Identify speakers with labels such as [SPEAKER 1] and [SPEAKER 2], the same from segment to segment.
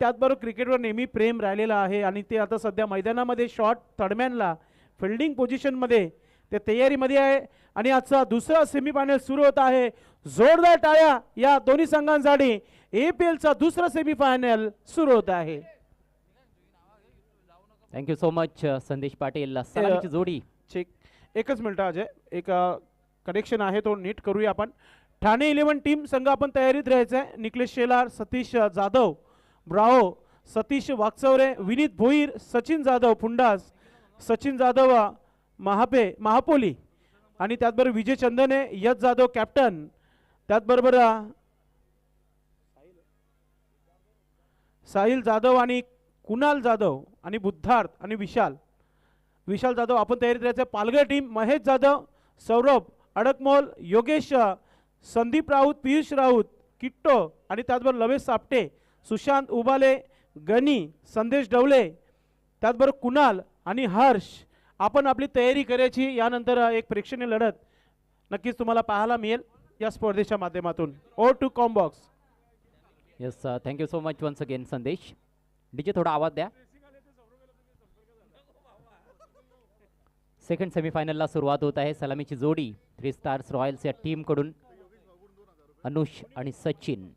[SPEAKER 1] त्याचबरोबर क्रिकेटवर नेहमी प्रेम राहिलेलं आहे आणि ते आता सध्या मैदानामध्ये शॉट थर्डमॅनला फिल्डिंग पोझिशनमध्ये ते तयारीमध्ये आहे आणि आजचा दुसरा सेमीफायनल सुरू होत आहे. जोरदार टाळ्या या दोन्ही संघांसाठी. APLचा दुसरा सेमीफायनल सुरू होत आहे.
[SPEAKER 2] थँक्यू सो मच संदेश पाटील. सलामीची जोडी
[SPEAKER 1] चेक. एकच मिनिट अजय, एक कनेक्शन आहे तो नीट करूया आपण. ठाणे 11 टीम संघ आपण तयारीत राहायचं आहे. निकलेश शेलार, सतीश जाधव ब्राओ, सतीश वाकचौरे, विनीत भोईर, सचिन जाधव फुंडास, सचिन जाधव महापोली आणि त्याचबरोबर विजय चंदने, यश जाधव कॅप्टन, त्याचबरोबर साहिल जाधव आणि कुणाल जाधव आणि बुद्धार्थ आणि विशाल जाधव आपण तयारीत राहायचं. पालघर टीम महेश जाधव, सौरभ अडकमोल, योगेश, संदीप राऊत, पियुष राऊत, किट्टो आणि त्याचबरोबर लवेश सापटे, सुशांत उबाले, गणी, संदेश डवले, त्याचबरोबर कुणाल आणि हर्ष. आपण आपली तयारी करायची. यानंतर एक प्रेक्षणीय लढत नक्कीच तुम्हाला पाहायला मिळेल या स्पर्धेच्या माध्यमातून. ओ टू कॉम्बॉक्स.
[SPEAKER 2] Yes, thank you so much once again Sandesh. DJ थोडा आवाज द्या. सेकंड सेमीफायनलला सुरुवात होत आहे. सलामीची जोडी 3 स्टार्स रॉयल्स या टीमकडून अनुष आणि सचिन.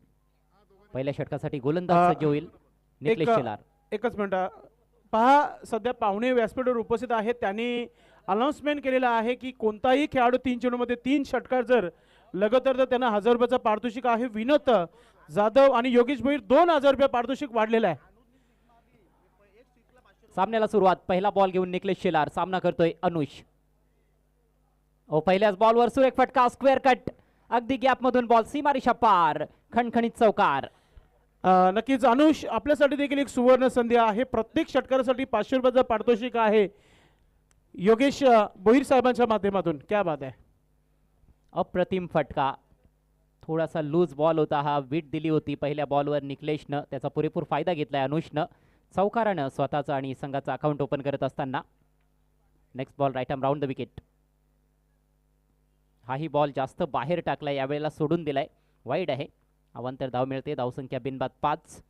[SPEAKER 2] पहिल्या षटकासाठी गोलंदाज सज्ज होईल निकलेश शेलार.
[SPEAKER 1] एकच मिनिट पहा, सध्या पाहुणे व्यासपीठावर उपस्थित आहेत. त्यांनी अनाउन्समेंट केलेलं आहे की कोणताही खेळाडू 3 चेंडूमध्ये 3 षटकार जर लगतर तर त्यांना 1000 रुपयाचा पारितोषिक आहे. विनोद जाधव आणि योगेश भोईर 2000 रुपये पारितोषिक वाढलेलं आहे.
[SPEAKER 2] सामन्याला सुरुवात. पहिला बॉल घेऊन निकलेश शेलार. सामना करतोय अनुष. पहिल्याच बॉलवर सुरेख फटका, स्क्वेअर कट, अगदी गॅप मधून बॉल सीमारेषा पार, खणखणीत चौकार.
[SPEAKER 1] नक्कीच अनुष आपल्यासाठी देखील एक सुवर्ण संधी आहे. प्रत्येक षटकारासाठी 500 रुपयाचं पारितोषिक आहे योगेश भोईर साहेबांच्या माध्यमातून. क्या बात आहे.
[SPEAKER 2] अप्रतिम फटका. थोडासा लूज बॉल होता हा. विट दिली होती पहिल्या बॉलवर निकलेशनं. त्याचा पुरेपूर फायदा घेतलाय अनुषनं. चौकारानं स्वतःचं आणि संघाचं अकाउंट ओपन करत असताना. Next ball right arm round the wicket. हाही बॉल जास्त बाहेर टाकलाय, यावेळेला सोडून दिलाय, वाईड आहे. अवांतर धाव मिळते. धावसंख्या बिनबाद 5.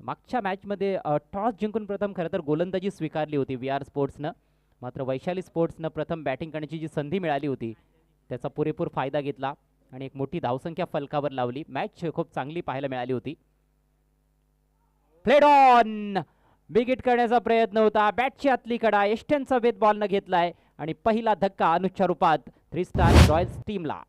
[SPEAKER 2] मागच्या मॅचमध्ये टॉस जिंकून प्रथम खरं तर गोलंदाजी स्वीकारली होती VR स्पोर्ट्सनं. मात्र वैशाली स्पोर्ट्सनं प्रथम बॅटिंग करण्याची जी संधी मिळाली होती त्याचा पुरेपूर फायदा घेतला आणि एक मोठी धावसंख्या फलकावर लावली. मॅच खूप चांगली पाहायला मिळाली होती. Played on. बिग हिट करण्याचा प्रयत्न होता. बॅटची आतली कडा एस्टनचा वेध बॉलनं घेतलाय आणि पहिला धक्का अनुजच्या रूपात 3 स्टार रॉयल्स टीमला.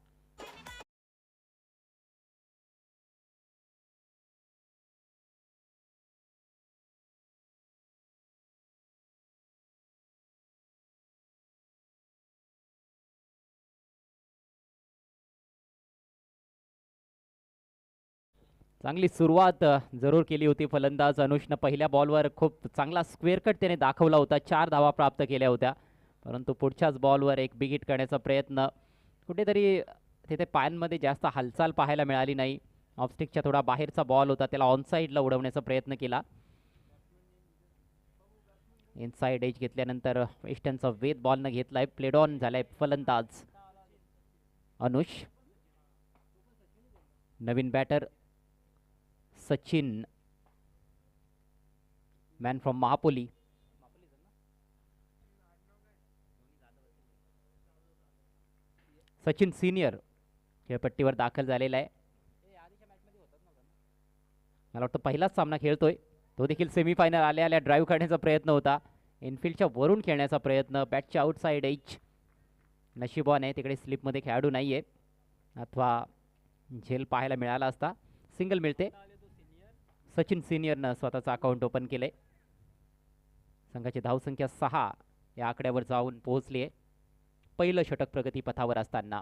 [SPEAKER 2] चांगली सुरुवात जरूर केली होती फलंदाज अनुषनं. पहिल्या बॉलवर खूप चांगला स्क्वेअर कट त्याने दाखवला होता. 4 धावा प्राप्त केल्या होत्या. परंतु पुढच्याच बॉलवर एक बिग हिट करण्याचा प्रयत्न. कुठेतरी तिथे पायांमध्ये जास्त हालचाल पाहायला मिळाली नाही. ऑफस्टिकच्या थोडा बाहेरचा बॉल होता, त्याला ऑनसाईडला उडवण्याचा प्रयत्न केला. इनसाइड एज घेतल्यानंतर वेस्टर्नचा वेध बॉलनं घेतलाय. प्लेड ऑन झालाय फलंदाज अनुष. नवीन batter Sachin, man from Mahapoli. Sachin senior खेळपट्टीवर दाखल झालेला आहे. मला वाटतं पहिलाच सामना खेळतोय तो. देखील सेमीफायनल आल्या आल्या ड्राईव्ह करण्याचा प्रयत्न होता. इनफिल्डच्या वरून खेळण्याचा प्रयत्न. बॅटच्या आउटसाईड एज. नशिबाने तिकडे स्लिपमध्ये खेळाडू नाही आहे, अथवा झेल पाहायला मिळाला असता. सिंगल मिळते. सचिन सिनियरनं स्वतःचं अकाउंट ओपन केलंय. संघाची धावसंख्या 6 या आकड्यावर जाऊन पोहोचली आहे. पहिलं षटक प्रगतीपथावर असताना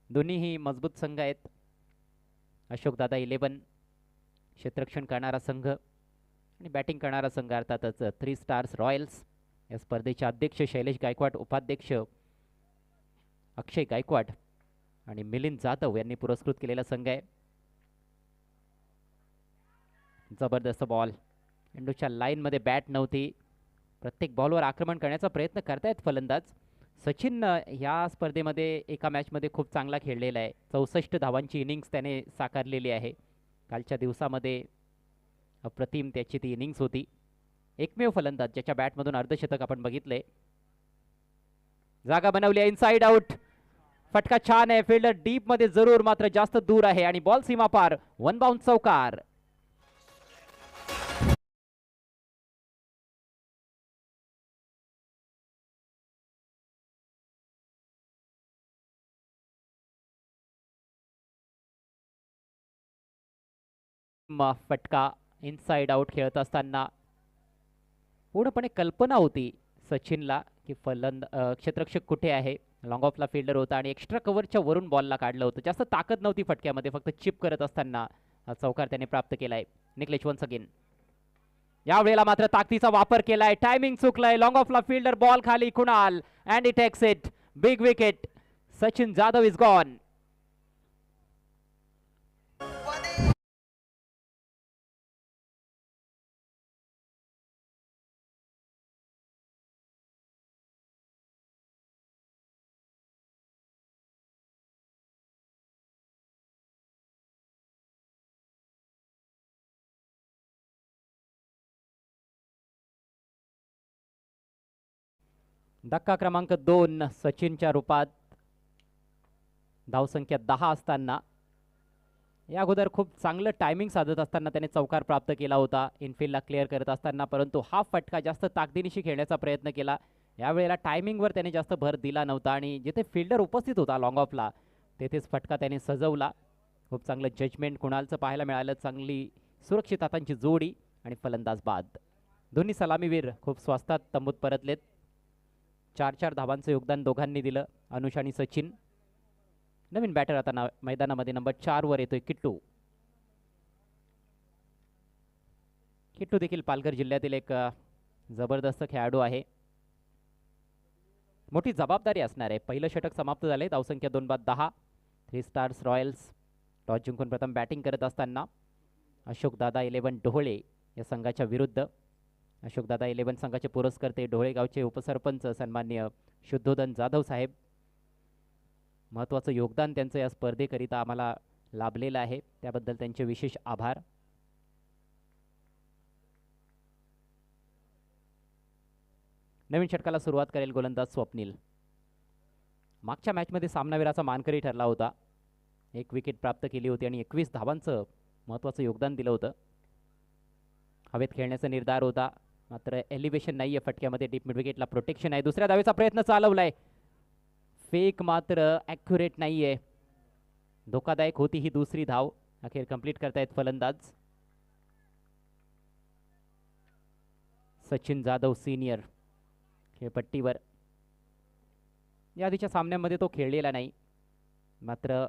[SPEAKER 2] दोन्हीही मजबूत संघ आहेत. अशोकदादा 11 क्षेत्ररक्षण करणारा संघ आणि बॅटिंग करणारा संघ अर्थातच 3 स्टार्स रॉयल्स. या स्पर्धेचे अध्यक्ष शैलेश गायकवाड, उपाध्यक्ष अक्षय गायकवाड आणि मिलिंद जाधव यांनी पुरस्कृत केलेला संघ आहे. जबरदस्त बॉल. चेंडूच्या लाईनमध्ये बॅट नव्हती. प्रत्येक बॉलवर आक्रमण करण्याचा प्रयत्न करतायत फलंदाज. सचिन ह्या स्पर्धेमध्ये एका मॅचमध्ये खूप चांगला खेळलेला आहे. 64 धावांची इनिंग्स त्याने साकारलेली आहे. कालच्या दिवसामध्ये अप्रतिम त्याची ती इनिंग्स होती. एकमेव फलंदाज ज्याच्या बॅटमधून अर्धशतक आपण बघितले. जागा बनवली आहे इनसाइड आउट. फटका छान आहे. फिल्डर डीप मध्ये जरूर, मात्र जास्त दूर आहे आणि बॉल सीमा पार. वन बाउंड चौकार. फटका इनसाइड आउट खेळत असताना पूर्णपणे कल्पना होती सचिनला की क्षेत्ररक्षक कुठे आहे. लॉंग ऑफला फिल्डर होता आणि एक्स्ट्रा कव्हरच्या वरून बॉलला काढलं होतं. जास्त ताकद नव्हती फटक्यामध्ये, फक्त चिप करत असताना चौकार त्याने प्राप्त केलाय. Niklesh once again. यावेळेला मात्र ताकदीचा वापर केलाय. टायमिंग चुकलाय. लॉंग ऑफला फिल्डर, बॉल खाली. Kunal and he takes it. Big wicket. Sachin Jadhav is gone. धक्का क्रमांक 2 सचिनच्या रूपात. धावसंख्या 10 असताना या अगोदर खूप चांगलं टायमिंग साधत असताना त्याने चौकार प्राप्त केला होता इनफिल्डला क्लिअर करत असताना, परंतु हा फटका जास्त ताकदीनिशी खेळण्याचा प्रयत्न केला. यावेळेला टायमिंगवर त्याने जास्त भर दिला नव्हता आणि जिथे फिल्डर उपस्थित होता लॉंग ऑफला तेथेच फटका त्याने सजवला. खूप चांगलं जजमेंट कुणालचं पाहायला मिळालं. चांगली सुरक्षित हातांची जोडी आणि फलंदाज बाद. दोन्ही सलामीवीर खूप स्वस्तात तंबूत परतलेत. 4-4 धावांचं योगदान दोघांनी दिलं, अनुष आणि सचिन. नवीन बॅटर आता मैदानामध्ये नंबर 4 वर येतोय किट्टू. किट्टू देखील पालघर जिल्ह्यातील एक जबरदस्त खेळाडू आहे. मोठी जबाबदारी असणार आहे. पहिलं षटक समाप्त झाले. धावसंख्या 2 बाद 10. 3 स्टार्स रॉयल्स टॉस जिंकून प्रथम बॅटिंग करत असताना अशोकदादा 11 ढोळे या संघाच्या विरुद्ध. अशोकदादा 11 संघाचे पुरस्कर्ते ढोळेगावचे उपसरपंच सन्माननीय शुद्धोदन जाधव साहेब. महत्त्वाचं योगदान त्यांचं या स्पर्धेकरिता आम्हाला लाभलेलं आहे, त्याबद्दल त्यांचे विशेष आभार. नवीन षटकाला सुरुवात करेल गोलंदाज स्वप्नील. मागच्या मॅचमध्ये सामनावीराचा मानकरी ठरला होता. 1 विकेट प्राप्त केली होती आणि 21 धावांचं महत्त्वाचं योगदान दिलं होतं. हवेत खेळण्याचा निर्धार होता, मात्र एलिव्हेशन नाही आहे फटक्यामध्ये. डीप मिड विकेटला प्रोटेक्शन आहे. दुसऱ्या धावेचा प्रयत्न चालवलाय. फेक मात्र ॲक्युरेट नाही आहे. धोकादायक होती ही दुसरी धाव. अखेर कंप्लीट करतायत फलंदाज सचिन जाधव सिनियर. खेळपट्टीवर या आधीच्या सामन्यामध्ये तो खेळलेला नाही, मात्र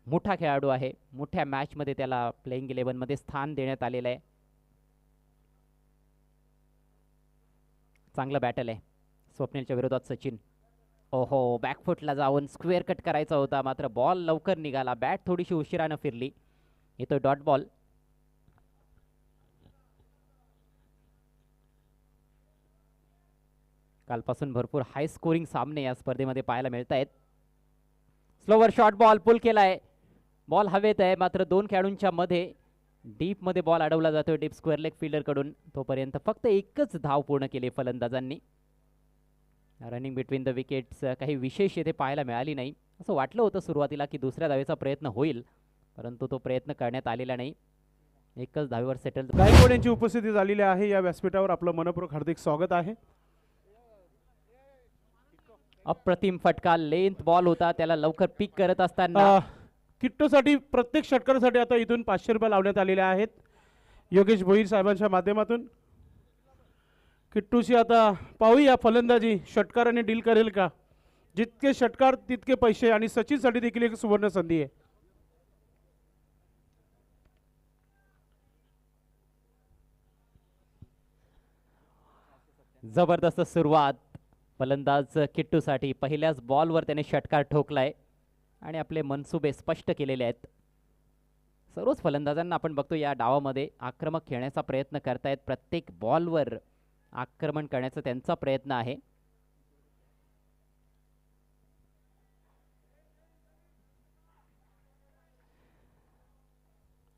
[SPEAKER 2] मोठा खेळाडू आहे. मोठ्या मॅचमध्ये त्याला प्लेइंग 11 मध्ये स्थान देण्यात आलेलं आहे. चांगलं बॅटल आहे स्वप्नीलच्या विरोधात सचिन. ओहो, बॅकफुटला जाऊन स्क्वेअर कट करायचा होता, मात्र बॉल लवकर निघाला. बॅट थोडीशी उशिरानं फिरली. येतोय डॉट बॉल. कालपासून भरपूर हाय स्कोरिंग सामने या स्पर्धेमध्ये पाहायला मिळत आहेत. स्लोवर शॉट बॉल पुल केलाय. बॉल हवेत आहे, मात्र 2 खेळाडूंच्या मध्ये डीप मध्ये बॉल अडवला जातोय डीप स्क्वेअर लेग फिल्डर कडून. तोपर्यंत फक्त एकच धाव पूर्ण केली फलंदाजांनी. रनिंग बिटवीन द विकेट्स काही विशेष येथे पाहायला मिळाली नाही. असं वाटलं होतं सुरुवातीला की दुसऱ्या धावेचा प्रयत्न होईल, परंतु तो प्रयत्न करण्यात आलेला नाही. एकच धावेवर सेटल.
[SPEAKER 1] गायकवाड यांची उपस्थिती झालेली आहे या व्यासपीठावर. आपलं मनपूर्वक हार्दिक स्वागत आहे.
[SPEAKER 2] अप्रतिम फटका. लेंथ बॉल होता, त्याला लवकर पिक करत असताना
[SPEAKER 1] किट्टूसाठी प्रत्येक षटकारासाठी आता इथून 500 रुपये लावण्यात आलेले आहेत योगेश भोईर साहेबांच्या माध्यमातून. किट्टूशी आता पाहूया फलंदाजी षटकाराने डील करेल का. जितके षटकार तितके पैसे, आणि सचिनसाठी देखील एक सुवर्ण संधी आहे.
[SPEAKER 2] जबरदस्त सुरुवात फलंदाज किट्टूसाठी. पहिल्याच बॉलवर त्याने षटकार ठोकलाय आणि आपले मनसुबे स्पष्ट केलेले आहेत. सर्वच फलंदाजांना आपण बघतो या डावामध्ये आक्रमक खेळण्याचा प्रयत्न करतायत. प्रत्येक बॉलवर आक्रमण करण्याचा त्यांचा प्रयत्न आहे.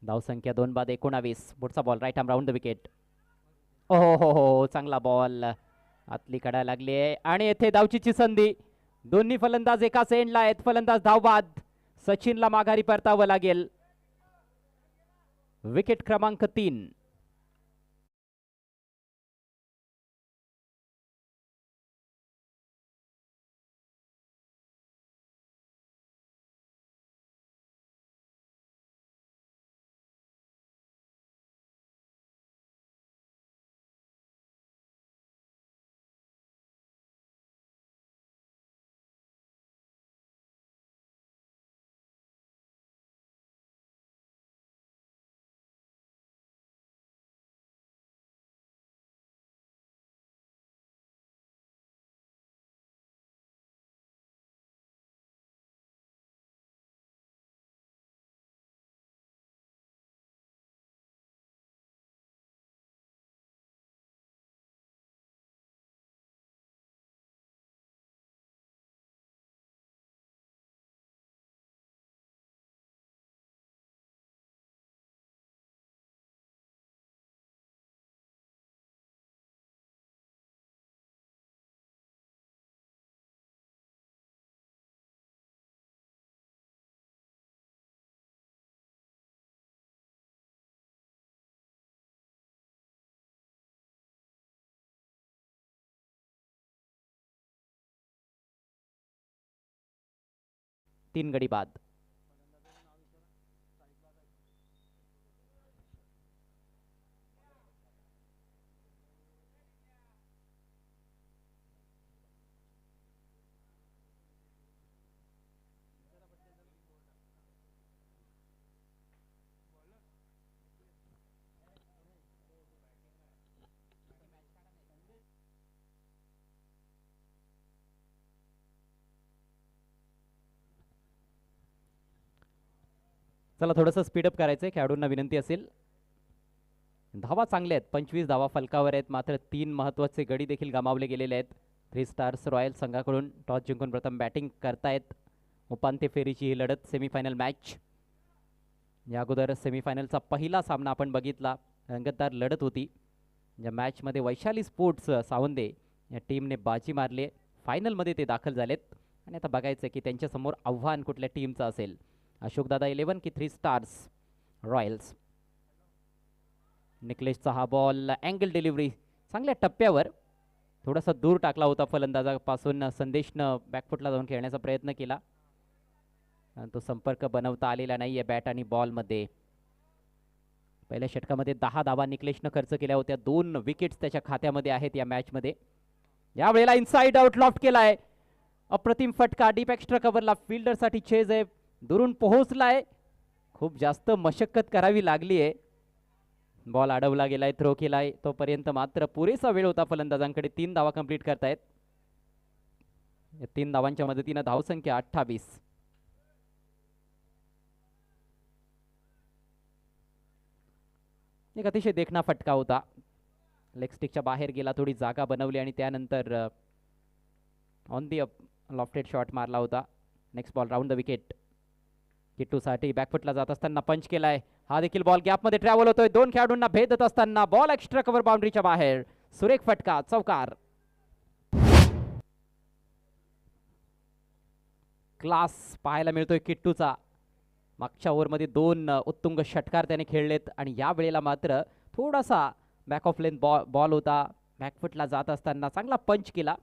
[SPEAKER 2] धावसंख्या 2 बाद 19. पुढचा ball right arm round the wicket. हो, चांगला बॉल आतली काढायला लागली आहे आणि येथे धावचीची संधी. दोन्ही फलंदाज एकाच एंडला आहेत. फलंदाज धावबाद. सचिनला माघारी परतावं लागेल. विकेट क्रमांक 3. तीन गडी बाद. चला थोडंसं स्पीडअप करायचंय. खेळाडूंना विनंती असेल. धावा चांगल्या आहेत. 25 धावा फलकावर आहेत. मात्र 3 महत्त्वाचे गडी देखील गमावले गेलेले आहेत. 3 स्टार्स रॉयल संघाकडून टॉस जिंकून प्रथम बॅटिंग करतायत. उपांत्य फेरीची ही लढत सेमीफायनल मॅच. या अगोदर सेमीफायनलचा पहिला सामना आपण बघितला. रंगतदार लढत होती. या मॅचमध्ये वैशाली स्पोर्ट्स सावंदे या टीमने बाजी मारली. फायनलमध्ये ते दाखल झालेत आणि आता बघायचं की त्यांच्यासमोर आव्हान कुठल्या टीमचं असेल. अशोकदादा 11 की 3 स्टार्स रॉयल्स. निकलेशचा हा बॉल अँगल डिलिव्हरी चांगल्या टप्प्यावर थोडासा दूर टाकला होता फलंदाजापासून. संदेशनं बॅकफुटला जाऊन खेळण्याचा प्रयत्न केला. तो संपर्क बनवता आलेला नाही आहे बॅट आणि बॉलमध्ये. पहिल्या षटकामध्ये 10 धावा निकलेशनं खर्च केल्या होत्या. 2 विकेट्स त्याच्या खात्यामध्ये आहेत या मॅचमध्ये. यावेळेला इनसाइड आउट लॉफ्ट केलाय. अप्रतिम फटका. डीप एक्स्ट्रा कव्हरला फिल्डरसाठी चेज आहे. दुरून पोहोचलाय. खूप जास्त मशक्कत करावी लागली आहे. बॉल अडवला गेलाय. थ्रो केलाय. तोपर्यंत मात्र पुरेसा वेळ होता फलंदाजांकडे. 3 धावा कंप्लीट करतायत. 3 धावांच्या मदतीनं धावसंख्या 28. एक अतिशय देखणा फटका होता. लेग स्टिकच्या बाहेर गेला. थोडी जागा बनवली आणि त्यानंतर ऑन दी लॉफ्टेड शॉट मारला होता. Next ball round the wicket. किट्टूसाठी बॅकफुटला जात असताना पंच केलाय. हा देखील बॉल गॅपमध्ये ट्रॅव्हल होतोय. 2 खेळाडूंना भेदत असताना बॉल एक्स्ट्रा कव्हर बाउंड्रीच्या बाहेर. सुरेख फटका. चौकार. क्लास पाहायला मिळतोय किट्टूचा. मागच्या ओव्हरमध्ये 2 उत्तुंग षटकार त्याने खेळलेत आणि या वेळेला मात्र थोडासा बॅक ऑफ लेन बॉल होता. बॅकफुटला जात असताना चांगला पंच केला.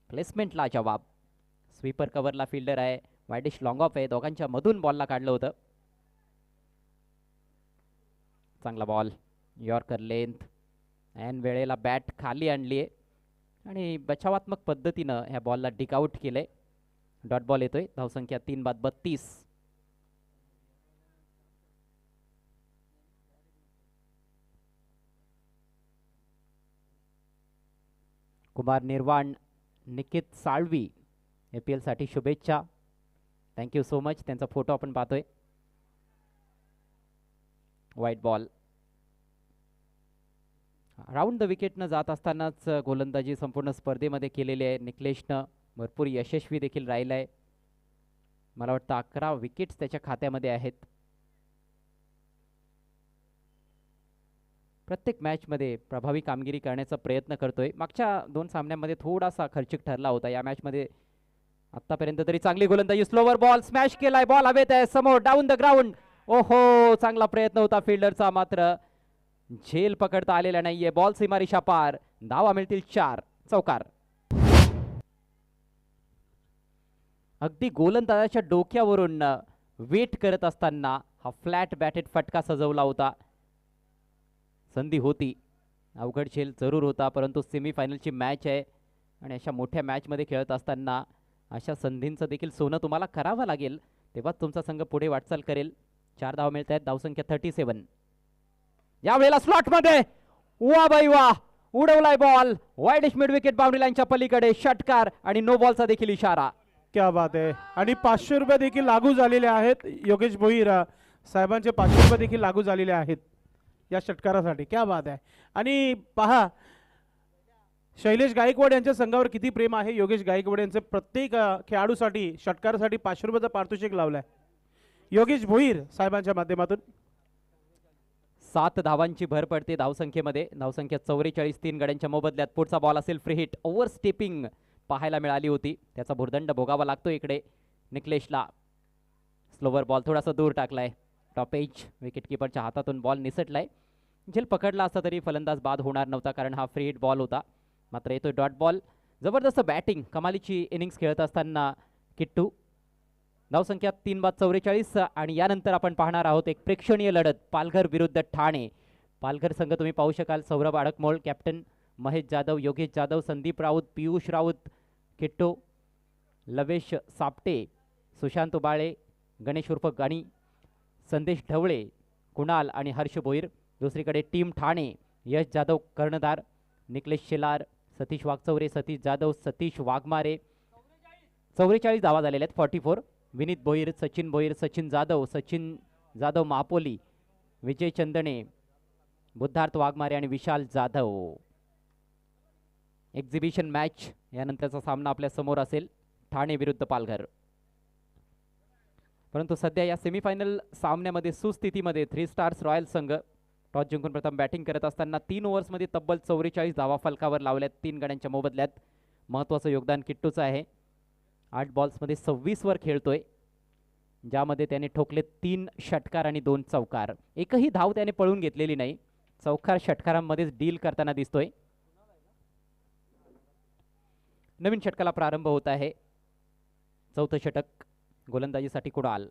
[SPEAKER 2] प्लेसमेंटला जवाब. स्वीपर कव्हरला फिल्डर आहे. वायडिश लॉंग ऑफ आहे. दोघांच्या मधून बॉलला काढलं होतं. चांगला बॉल. यॉर्कर लेंथ ऐन वेळेला बॅट खाली आणली आहे आणि बचावात्मक पद्धतीनं ह्या बॉलला डिकआउट केलंय. डॉट बॉल येतोय. धावसंख्या 3 बाद 32. कुमार निर्वाण, निकित साळवी APL साठी शुभेच्छा. Thank you so much. त्यांचा फोटो आपण पाहतोय. वाईट बॉल. राऊंड द विकेटनं जात असतानाच गोलंदाजी संपूर्ण स्पर्धेमध्ये केलेली आहे. निकलेशनं भरपूर यशस्वी देखील राहिला आहे. मला वाटतं 11 विकेट्स त्याच्या खात्यामध्ये आहेत. प्रत्येक मॅचमध्ये प्रभावी कामगिरी करण्याचा प्रयत्न करतोय. मागच्या 2 सामन्यांमध्ये थोडासा खर्चिक ठरला होता. या मॅचमध्ये आतापर्यंत तरी चांगली गोलंदाजी. स्लोवर बॉल स्मॅश केलाय. बॉल हवेत आहे समोर डाऊन द ग्राउंड. ओहो, चांगला प्रयत्न होता फिल्डरचा, मात्र झेल पकडता आलेला नाहीये. बॉल सीमारेषा पार. धावा मिळतील 4. चौकार. अगदी गोलंदाजाच्या डोक्यावरून वेट करत असताना हा फ्लॅट बॅटेड फटका सजवला होता. संधी होती, अवघड झेल जरूर होता, परंतु सेमीफायनलची मॅच आहे आणि अशा मोठ्या मॅचमध्ये खेळत असताना अशा संधींचं देखील सोनं तुम्हाला करावं लागेल, तेव्हाच तुमचा संघ पुढे वाटचाल करेल. 4 धावा मिळत आहेत. धावसंख्या 37. यावेळेला स्लॉटमध्ये वा बाई वा, उडवलाय ball wideish mid wicket boundary लाईनच्या पलीकडे. षटकार आणि नो बॉलचा देखील इशारा.
[SPEAKER 1] क्या बात आहे. आणि 500 रुपये देखील लागू झालेले आहेत. योगेश भोईर साहेबांचे 500 रुपये देखील लागू झालेले आहेत या षटकारासाठी. क्या बात आहे. आणि पहा, शैलेश गायकवाड यांच्या संघावर किती प्रेम आहे. योगेश गायकवाड यांचे प्रत्येक खेळाडूसाठी षटकारासाठी 500 रुपयाचा पारितोषिक लावलाय योगेश भोईर साहेबांच्या माध्यमातून.
[SPEAKER 2] 7 धावांची भर पडते धावसंख्येमध्ये. धावसंख्या 44. 3 गड्यांच्या मोबदल्यात पुढचा बॉल असेल फ्री हिट. ओव्हर स्टेपिंग पाहायला मिळाली होती, त्याचा भुर्दंड भोगावा लागतो इकडे निकलेशला. स्लोवर बॉल थोडासा दूर टाकलाय. टॉप एज विकेट किपरच्या हातातून बॉल निसटलाय. झेल पकडला असता तरी फलंदाज बाद होणार नव्हता, कारण हा फ्री हिट बॉल होता. मात्र येतोय डॉट बॉल. जबरदस्त बॅटिंग, कमालीची इनिंग्स खेळत असताना किट्टू. धावसंख्या 3/44. आणि यानंतर आपण पाहणार आहोत एक प्रेक्षणीय लढत, पालघर विरुद्ध ठाणे. पालघर संघ तुम्ही पाहू शकाल. सौरभ अडकमोल कॅप्टन, महेश जाधव, योगेश जाधव, संदीप राऊत, पियुष राऊत, किट्टो, लवेश सापटे, सुशांत उबाळे, गणेश उर्फ गाणी, संदेश ढवळे, कुणाल आणि हर्ष भोईर. दुसरीकडे टीम ठाणे, यश जाधव कर्णधार, निकलेश शेलार, सतीश वागचौरे, सतीश जाधव, सतीश वाघमारे. 44 धावा झालेल्या आहेत. 44. विनीत भोईर, सचिन भोईर, सचिन जाधव महापोली, विजय चंदणे, बुद्धार्थ वाघमारे आणि विशाल जाधव. एक्झिबिशन मॅच यानंतरचा सामना आपल्या समोर असेल, ठाणे विरुद्ध पालघर. परंतु सध्या या सेमीफायनल सामन्यामध्ये सुस्थितीमध्ये 3 स्टार्स रॉयल संघ टॉस जिंकून प्रथम बॅटिंग करत असताना 3 ओव्हर्समध्ये तब्बल 44 धावा फलकावर लावल्यात 3 गड्यांच्या मोबदल्यात. महत्त्वाचं योगदान किट्टूचं आहे. 8 बॉल्समध्ये 26 वर खेळतोय, ज्यामध्ये त्याने ठोकले 3 षटकार आणि 2 चौकार. एकही धाव त्याने पळून घेतलेली नाही. चौकार षटकारांमध्येच डील करताना दिसतोय. नवीन षटकाला प्रारंभ होत आहे. 4थं षटक गोलंदाजीसाठी कुणाल.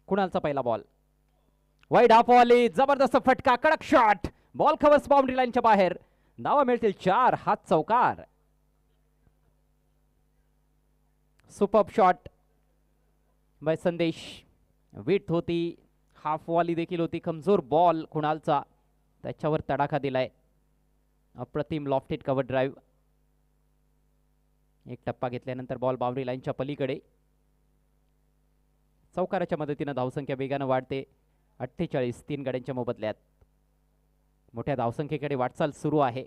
[SPEAKER 2] कुणालचा पहिला बॉल वाईड हाफ वाली, जबरदस्त फटका, कडक शॉट, बॉल कव्हर्स बाउंड्री लाईनच्या बाहेर. धावा मिळतील 4. हात चौकार. सुपर्ब शॉट बाय संदेश. विट होती, हाफ वॉली देखील होती. कमजोर बॉल कुणालचा, त्याच्यावर तडाखा दिलाय. अप्रतिम लॉफ्टेड कव्हर ड्राईव्ह. एक टप्पा घेतल्यानंतर बॉल बाउंड्री लाईनच्या पलीकडे. चौकाराच्या मदतीनं धावसंख्या वेगानं वाढते. 48. 3 गड्यांच्या मोबदल्यात. मोठ्या धावसंख्येकडे वाटचाल सुरू आहे.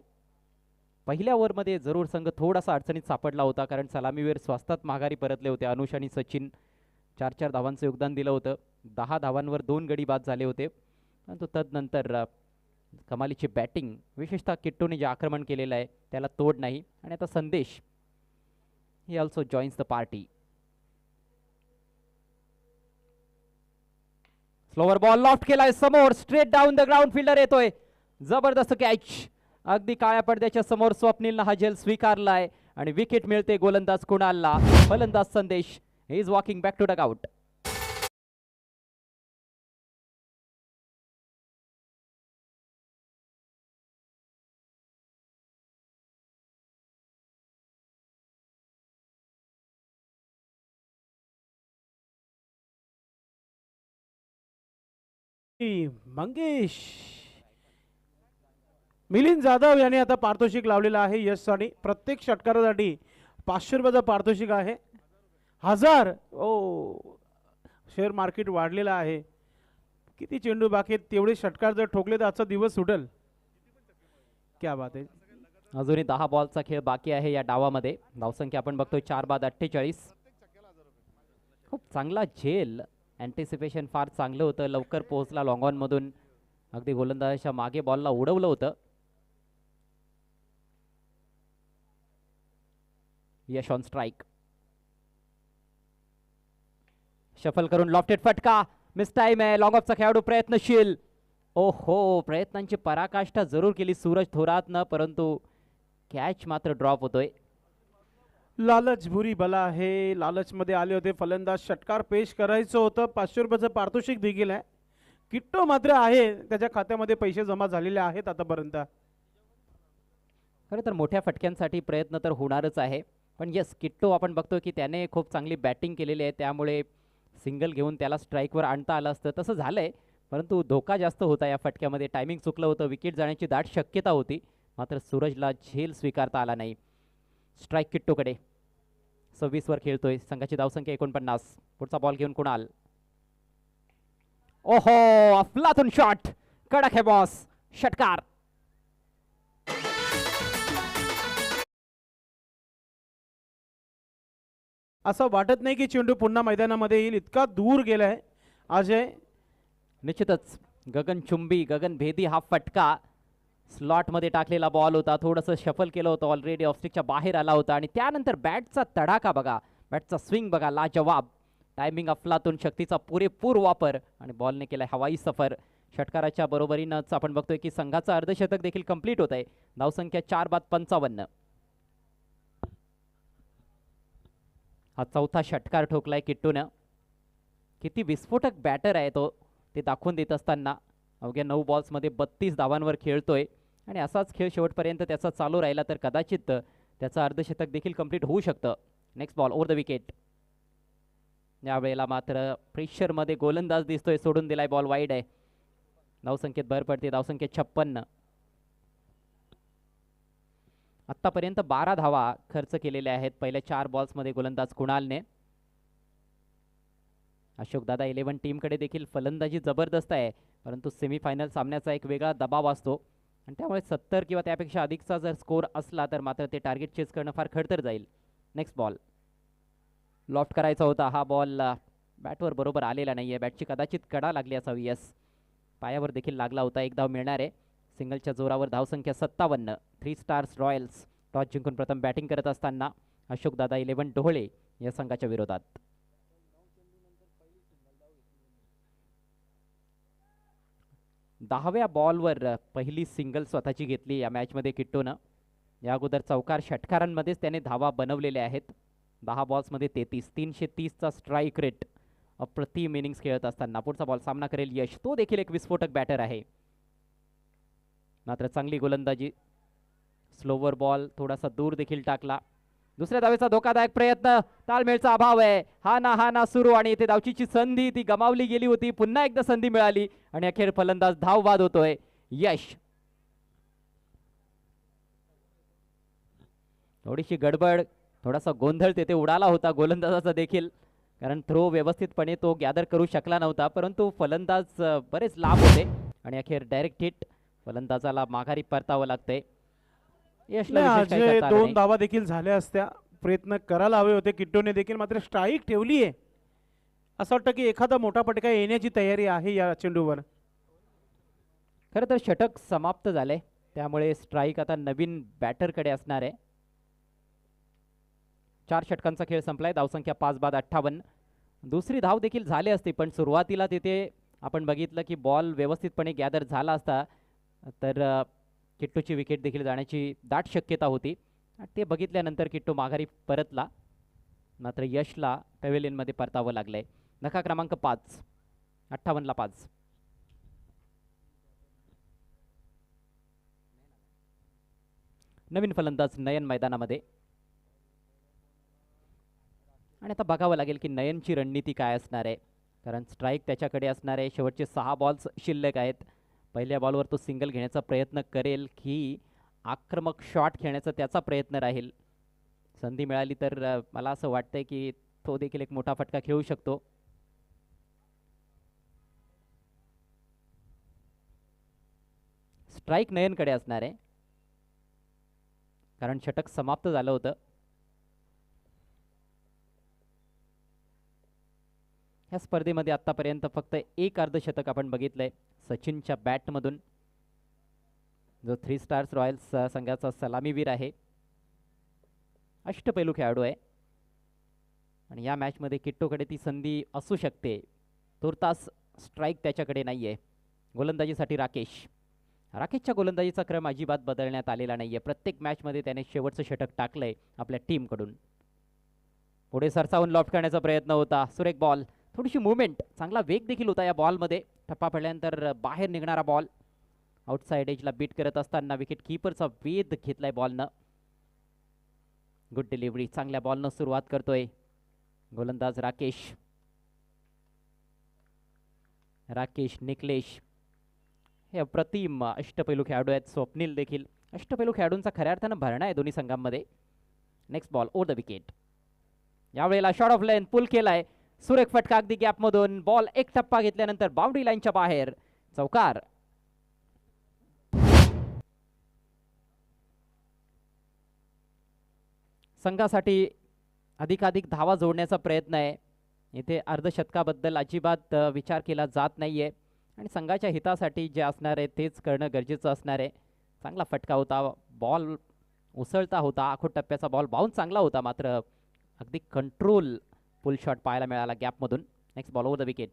[SPEAKER 2] पहिल्या ओव्हरमध्ये जरूर संघ थोडासा अडचणीत सापडला होता, कारण सलामीवीर स्वस्तात माघारी परतले होते. अनुष आणि सचिन 4-4 धावांचं योगदान दिलं होतं. 10 धावांवर 2 गडी बाद झाले होते. परंतु तदनंतर कमालीची बॅटिंग, विशेषतः किट्टूने जे आक्रमण केलेलं आहे त्याला तोड नाही. आणि आता संदेश he also joins the party. Slower ball loft केलाय समोर, straight down the ground. Fielder येतोय, जबरदस्त कॅच. अगदी काळ्या पडद्याच्या समोर स्वप्नीलनं हा झेल स्वीकारलाय आणि विकेट मिळते गोलंदाज कुणालला. फलंदाज Sandesh is walking back to dugout.
[SPEAKER 1] Mangesh Milind Jadhav यांनी आता पारितोषिक लावलेलं आहे यशसाठी. प्रत्येक षटकारासाठी 500 रुपयाचं पारितोषिक आहे. 1000 ओ शेअर मार्केट वाढलेलं आहे. किती चेंडू बाकी आहेत, तेवढे षटकार जर ठोकले तर आजचा दिवस सुटेल. क्या बात आहे.
[SPEAKER 2] अजूनही 10 बॉलचा खेळ बाकी आहे या डावामध्ये. धावसंख्या आपण बघतोय 4 बाद 48. खूप चांगला झेल, अँटिसिपेशन फार चांगलं होतं, लवकर पोहोचला लॉंग ऑन मधून, अगदी गोलंदाजाच्या मागे बॉलला उडवलं होतं. यश ऑन स्ट्राईक, शफल करून लॉफ्टेड फटका, मिस टाइम आहे. लॉंग ऑफचा खेळाडू प्रयत्नशील, ओहो प्रयत्नांची पराकाष्ठा जरूर केली सूरज थोरातनं, परंतु कॅच मात्र ड्रॉप होतोय.
[SPEAKER 1] लालच बुरी बला आहे. लालचमध्ये आले होते फलंदाज, षटकार पेश करायचं होतं. 500 रुपयाचं पारितोषिक देखील आहे. किट्टो मात्र आहे, त्याच्या खात्यामध्ये पैसे जमा झालेले आहेत आतापर्यंत.
[SPEAKER 2] खरं तर मोठ्या फटक्यांसाठी प्रयत्न तर होणारच आहे, पण यस किट्टो आपण बघतो की त्याने खूप चांगली बॅटिंग केलेली आहे, त्यामुळे सिंगल घेऊन त्याला स्ट्राईकवर आणता आलं असतं. तसं झालंय, परंतु धोका जास्त होता या फटक्यामध्ये. टायमिंग चुकलं होतं, विकेट जाण्याची दाट शक्यता होती, मात्र सूरजला झेल स्वीकारता आला नाही. स्ट्राईक किट्टोकडे. 26 वर खेळतोय, संघाची धावसंख्या 49. पुढचा बॉल घेऊन कुणाल, ओहो अफलातून शॉट, कडक है बॉस, षटकार.
[SPEAKER 1] असं वाटत नाही की चेंडू पुन्हा मैदानामध्ये येईल, इतका दूर गेलाय अजय.
[SPEAKER 2] निश्चितच गगनचुंबी गगनभेदी हा फटका, स्लॉटमध्ये टाकलेला बॉल होता, थोडंसं शफल केलं होतं, ऑलरेडी ऑफस्टिकच्या बाहेर आला होता, आणि त्यानंतर बॅटचा तडाखा बघा, बॅटचा स्विंग बघा, लाजवाब. टायमिंग अफलातून शक्तीचा पुरेपूर वापर, आणि बॉलने केलाय हवाई सफर. षटकाराच्या बरोबरीनंच आपण बघतोय की संघाचं अर्धशतक देखील कंप्लीट होत आहे. धावसंख्या 4 बाद 55. हा चौथा षटकार ठोकलाय किट्टूनं. किती विस्फोटक बॅटर आहे तो, ते दाखवून देत असताना अवघ्या 9 बॉल्समध्ये 32 धावांवर खेळतोय, आणि असाच खेळ शेवटपर्यंत त्याचा चालू राहिला तर कदाचित त्याचं अर्धशतक देखील कंप्लीट होऊ शकतं. Next ball over the wicket. यावेळेला मात्र प्रेशरमध्ये गोलंदाज दिसतोय, सोडून दिलाय, बॉल वाईड आहे. धावसंख्येत भर पडते, धावसंख्येत 56. आत्तापर्यंत 12 धावा खर्च केलेल्या आहेत पहिल्या 4 बॉल्समध्ये गोलंदाज कुणालने. अशोक दादा 11 टीमकडे देखील फलंदाजी जबरदस्त आहे, परंतु सेमीफायनल सामन्याचा एक वेगळा दबाव असतो, आणि त्यामुळे 70 किंवा त्यापेक्षा अधिकचा जर स्कोर असला तर मात्र ते टार्गेट चेस करणं फार खडतर जाईल. नेक्स्ट बॉल लॉफ्ट करायचा होता, हा बॉल बॅटवर बरोबर आलेला नाही आहे, बॅटची कदाचित कडा लागली असावी. यस, पायावर देखील लागला होता. एक धाव मिळणार आहे. सिंगलच्या जोरावर धावसंख्या 57. 3 स्टार्स रॉयल्स टॉस जिंकून प्रथम बॅटिंग करत असताना अशोक दादा 11 ढोळे या संघाच्या विरोधात. 10व्या बॉलवर पहिली सिंगल स्वतःची घेतली या मॅचमध्ये किट्टोनं. या अगोदर चौकार षटकारांमध्येच त्याने धावा बनवलेल्या आहेत. 10 बॉल्समध्ये 33, 330चा स्ट्राईक रेट. अप्रतिम इनिंग्स खेळत असताना पुढचा बॉल सामना करेल यश, तो देखील एक विस्फोटक बॅटर आहे, मात्र चांगली गोलंदाजी. स्लोवर बॉल थोडासा दूर देखील टाकला. दुसऱ्या धावेचा धोकादायक प्रयत्न, ताळमेळचा अभाव आहे, हा ना सुरू, आणि इथे धावचीची संधी ती गमावली गेली होती, पुन्हा एकदा संधी मिळाली, आणि अखेर फलंदाज धावबाद होतोय यश. थोडीशी गडबड, थोडासा गोंधळ तेथे उडाला होता गोलंदाजाचा देखील, कारण थ्रो व्यवस्थितपणे तो गॅदर करू शकला नव्हता, परंतु फलंदाज बरेच लांब होते, आणि अखेर डायरेक्ट हिट. फलंदाजाला माघारी परतावं लागतंय. यशला विशेष काही करता आलं
[SPEAKER 1] 2
[SPEAKER 2] नाही.
[SPEAKER 1] धावा देखील झाल्या असत्या, प्रयत्न करायला हवे होते किट्टोने देखील, मात्र स्ट्राईक ठेवली आहे. असं वाटतं की एखादा मोठा फटका येण्याची तयारी आहे या चेंडूवर.
[SPEAKER 2] खरं तर षटक समाप्त झाले, त्यामुळे स्ट्राईक आता नवीन बॅटरकडे असणार आहे. 4 षटकांचा खेळ संपलाय. धावसंख्या 5 बाद 58. दुसरी धाव देखील झाली असती, पण सुरुवातीला तिथे आपण बघितलं की बॉल व्यवस्थितपणे गॅदर झाला असता तर किट्टूची विकेट देखील जाण्याची दाट शक्यता होती. ते बघितल्यानंतर किट्टू माघारी परतला, मात्र यशला पॅव्हेलियनमध्ये परतावं लागलंय. नखा क्रमांक 5, 58ला 5. नवीन फलंदाज नयन मैदानामध्ये, आणि आता बघावं लागेल की नयनची रणनीती काय असणार आहे, कारण स्ट्राईक त्याच्याकडे असणार आहे. शेवटचे 6 बॉल्स शिल्लक आहेत. पहिल्या बॉलवर तो सिंगल घेण्याचा प्रयत्न करेल की आक्रमक शॉट खेळण्याचा त्याचा प्रयत्न राहील. संधी मिळाली तर मला असं वाटतंय की तो देखील एक मोठा फटका खेळू शकतो. स्ट्राईक नयनकडे असणार आहे, कारण षटक समाप्त झालं होतं. ह्या स्पर्धेमध्ये आतापर्यंत फक्त एक अर्धशतक आपण बघितलंय सचिनच्या बॅटमधून, जो 3 स्टार्स रॉयल्स संघाचा सलामीवीर आहे, अष्टपैलू खेळाडू आहे. आणि या मॅचमध्ये किट्टोकडे ती संधी असू शकते. तुर्तास स्ट्राईक त्याच्याकडे नाही आहे. गोलंदाजीसाठी राकेशच्या गोलंदाजीचा क्रम अजिबात बदलण्यात आलेला नाही आहे. प्रत्येक मॅचमध्ये त्याने शेवटचं षटक टाकलंय आपल्या टीमकडून. पुढे सरसावून लॉफ्ट करण्याचा प्रयत्न होता. सुरेख बॉल, थोडीशी मुवमेंट, चांगला वेग देखील होता या बॉलमध्ये. ठप्पा पडल्यानंतर बाहेर निघणारा बॉल आउटसाइड एजला बीट करत असताना विकेट कीपरचा वेध घेतलाय बॉलनं. गुड डिलिव्हरी, चांगल्या बॉलनं सुरुवात करतोय गोलंदाज राकेश निकलेश. हे अप्रतिम अष्टपैलू खेळाडू आहेत. स्वप्नील देखील. अष्टपैलू खेळाडूंचा खऱ्या अर्थानं भरणा आहे दोन्ही संघांमध्ये. Next ball over the wicket. यावेळेला शॉट ऑफ लेंथ पुल केलाय. सुरेख फटका अगदी गॅपमधून. बॉल एक टप्पा घेतल्यानंतर बाउंड्री लाईनच्या बाहेर, चौकार. संघासाठी अधिकाधिक धावा जोडण्याचा प्रयत्न आहे. इथे अर्धशतकाबद्दल अजिबात विचार केला जात नाहीये आणि संघाच्या हितासाठी जे असणार आहे तेच करणं गरजेचं असणार आहे. चांगला फटका होता. बॉल उसळता होता. आखोट टप्प्याचा बॉल बाउन्स चांगला होता, मात्र अगदी कंट्रोल पुल शॉट पाहायला मिळाला गॅपमधून. Next ball over the wicket.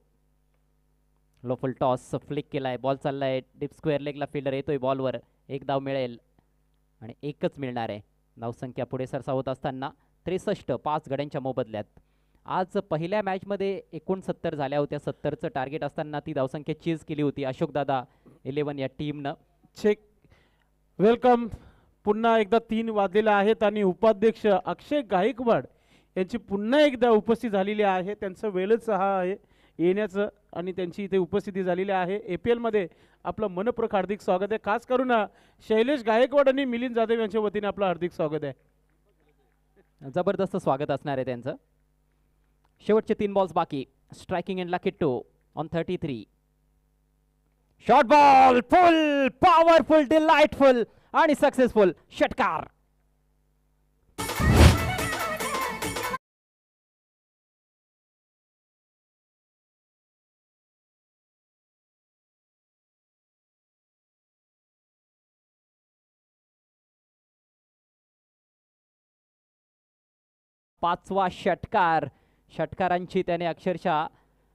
[SPEAKER 2] Low full toss flick केलाय. बॉल चाललाय डीप स्क्वेअर लेगला. फिल्डर येतोय बॉलवर. एक धाव मिळेल आणि एकच मिळणार आहे. धावसंख्या पुढे सरसावत असताना 63, 5 गड्यांच्या मोबदल्यात. आज पहिल्या मॅचमध्ये 69 झाल्या होत्या. 70चं टार्गेट असताना ती धावसंख्या चीज केली होती अशोकदादा 11 या टीमनं.
[SPEAKER 1] चेक. वेलकम. पुन्हा एकदा 3 वाजलेले आहेत आणि उपाध्यक्ष अक्षय गायकवाड यांची पुन्हा एकदा उपस्थिती झालेली आहे. त्यांचं वेळच हा आहे येण्याचं आणि त्यांची इथे उपस्थिती झालेली आहे. APL मध्ये आपलं मनपूर्वक हार्दिक स्वागत आहे. खास करून शैलेश गायकवाड आणि मिलिंद जाधव यांच्या वतीने आपलं हार्दिक स्वागत आहे.
[SPEAKER 2] जबरदस्त स्वागत असणार आहे त्यांचं. शेवटचे 3 बॉल्स बाकी. स्ट्रायकिंग एंडला Kittu on 33. Short ball, full powerful, delightful आणि सक्सेसफुल षटकार. पाचवा षटकार. षटकारांची त्याने अक्षरशः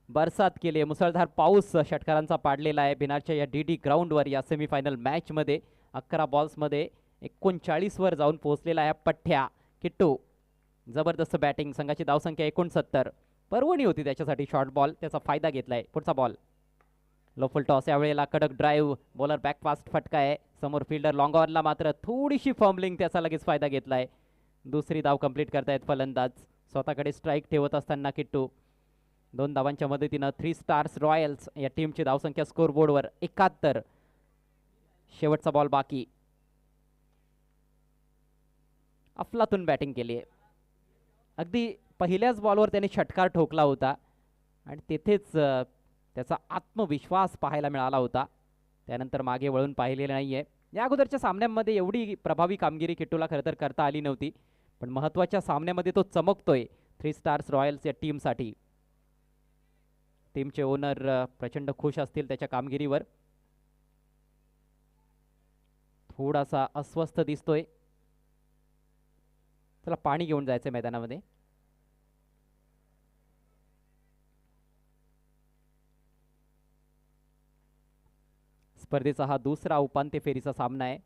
[SPEAKER 2] बरसात केली आहे. मुसळधार पाऊस षटकारांचा पाडलेला आहे भिनारच्या या DD ग्राउंडवर. या सेमीफायनल मॅचमध्ये 11 बॉल्समध्ये 39 वर जाऊन पोहोचलेला आहे पठ्ठ्या. किट्टू जबरदस्त बॅटिंग. संघाची धावसंख्या 69. पर्वणी होती त्याच्यासाठी शॉर्ट बॉल, त्याचा फायदा घेतलाय. पुढचा बॉल लो फुल टॉस. यावेळेला कडक ड्राईव्ह. बॉलर बॅक फास्ट फटका आहे. समोर फिल्डर लॉंग ऑनला मात्र थोडीशी फॉर्मलिंग, त्याचा लगेच फायदा घेतलाय. दुसरी धाव कंप्लीट करतायत फलंदाज. स्वतःकडे स्ट्राईक ठेवत असताना किट्टू 2 धावांच्या मदतीनं 3 स्टार्स रॉयल्स या टीमची धावसंख्या स्कोरबोर्डवर 71. शेवटचा बॉल बाकी. अफलातून बॅटिंग केली आहे. अगदी पहिल्याच बॉलवर त्याने षटकार ठोकला होता आणि तेथेच त्याचा आत्मविश्वास पाहायला मिळाला होता. त्यानंतर मागे वळून पाहिलेलं नाहीये. या अगोदरच्या सामन्यांमध्ये एवढी प्रभावी कामगिरी किट्टूला खरं तर करता आली नव्हती, पण महत्त्वाच्या सामन्यामध्ये तो चमकतोय 3 स्टार्स रॉयल्स या टीमसाठी. टीमचे ओनर प्रचंड खुश असतील त्याच्या कामगिरीवर. थोडासा अस्वस्थ दिसतोय. चला पाणी घेऊन जायचं मैदानामध्ये. स्पर्धेचा हा दुसरा उपांत्य फेरीचा सामना आहे.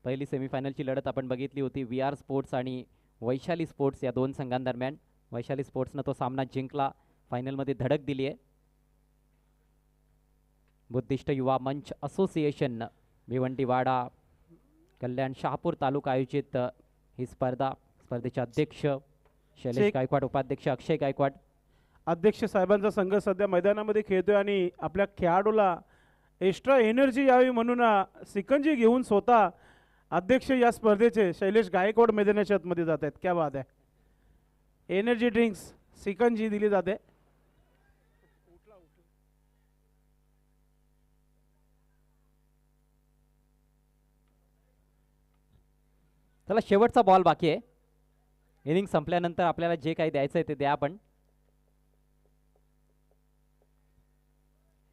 [SPEAKER 2] पहिली सेमीफायनलची लढत आपण बघितली होती VR स्पोर्ट्स आणि वैशाली स्पोर्ट्स या 2 संघांदरम्यान. वैशाली स्पोर्ट्सनं तो सामना जिंकला. फायनलमध्ये धडक दिली आहे. बुद्धिस्ट युवा मंच असोसिएशन भिवंडीवाडा कल्याण शहापूर तालुका आयोजित ही स्पर्धेचे अध्यक्ष शैलेश गायकवाड, उपाध्यक्ष अक्षय गायकवाड.
[SPEAKER 1] अध्यक्ष साहेबांचा संघ सध्या मैदानामध्ये खेळतोय आणि आपल्या खेळाडूला एक्स्ट्रा एनर्जी यावी म्हणून सिकंजी घेऊन स्वतः अध्यक्ष या स्पर्धेचे शैलेश गायकवाड मैदानाच्या आतमध्ये जात आहेत. क्या बात आहे. एनर्जी ड्रिंक्स सिकंजी दिली जाते.
[SPEAKER 2] चला शेवटचा बॉल बाकी आहे. इनिंग संपल्यानंतर आपल्याला जे काही द्यायचं आहे ते द्या आपण.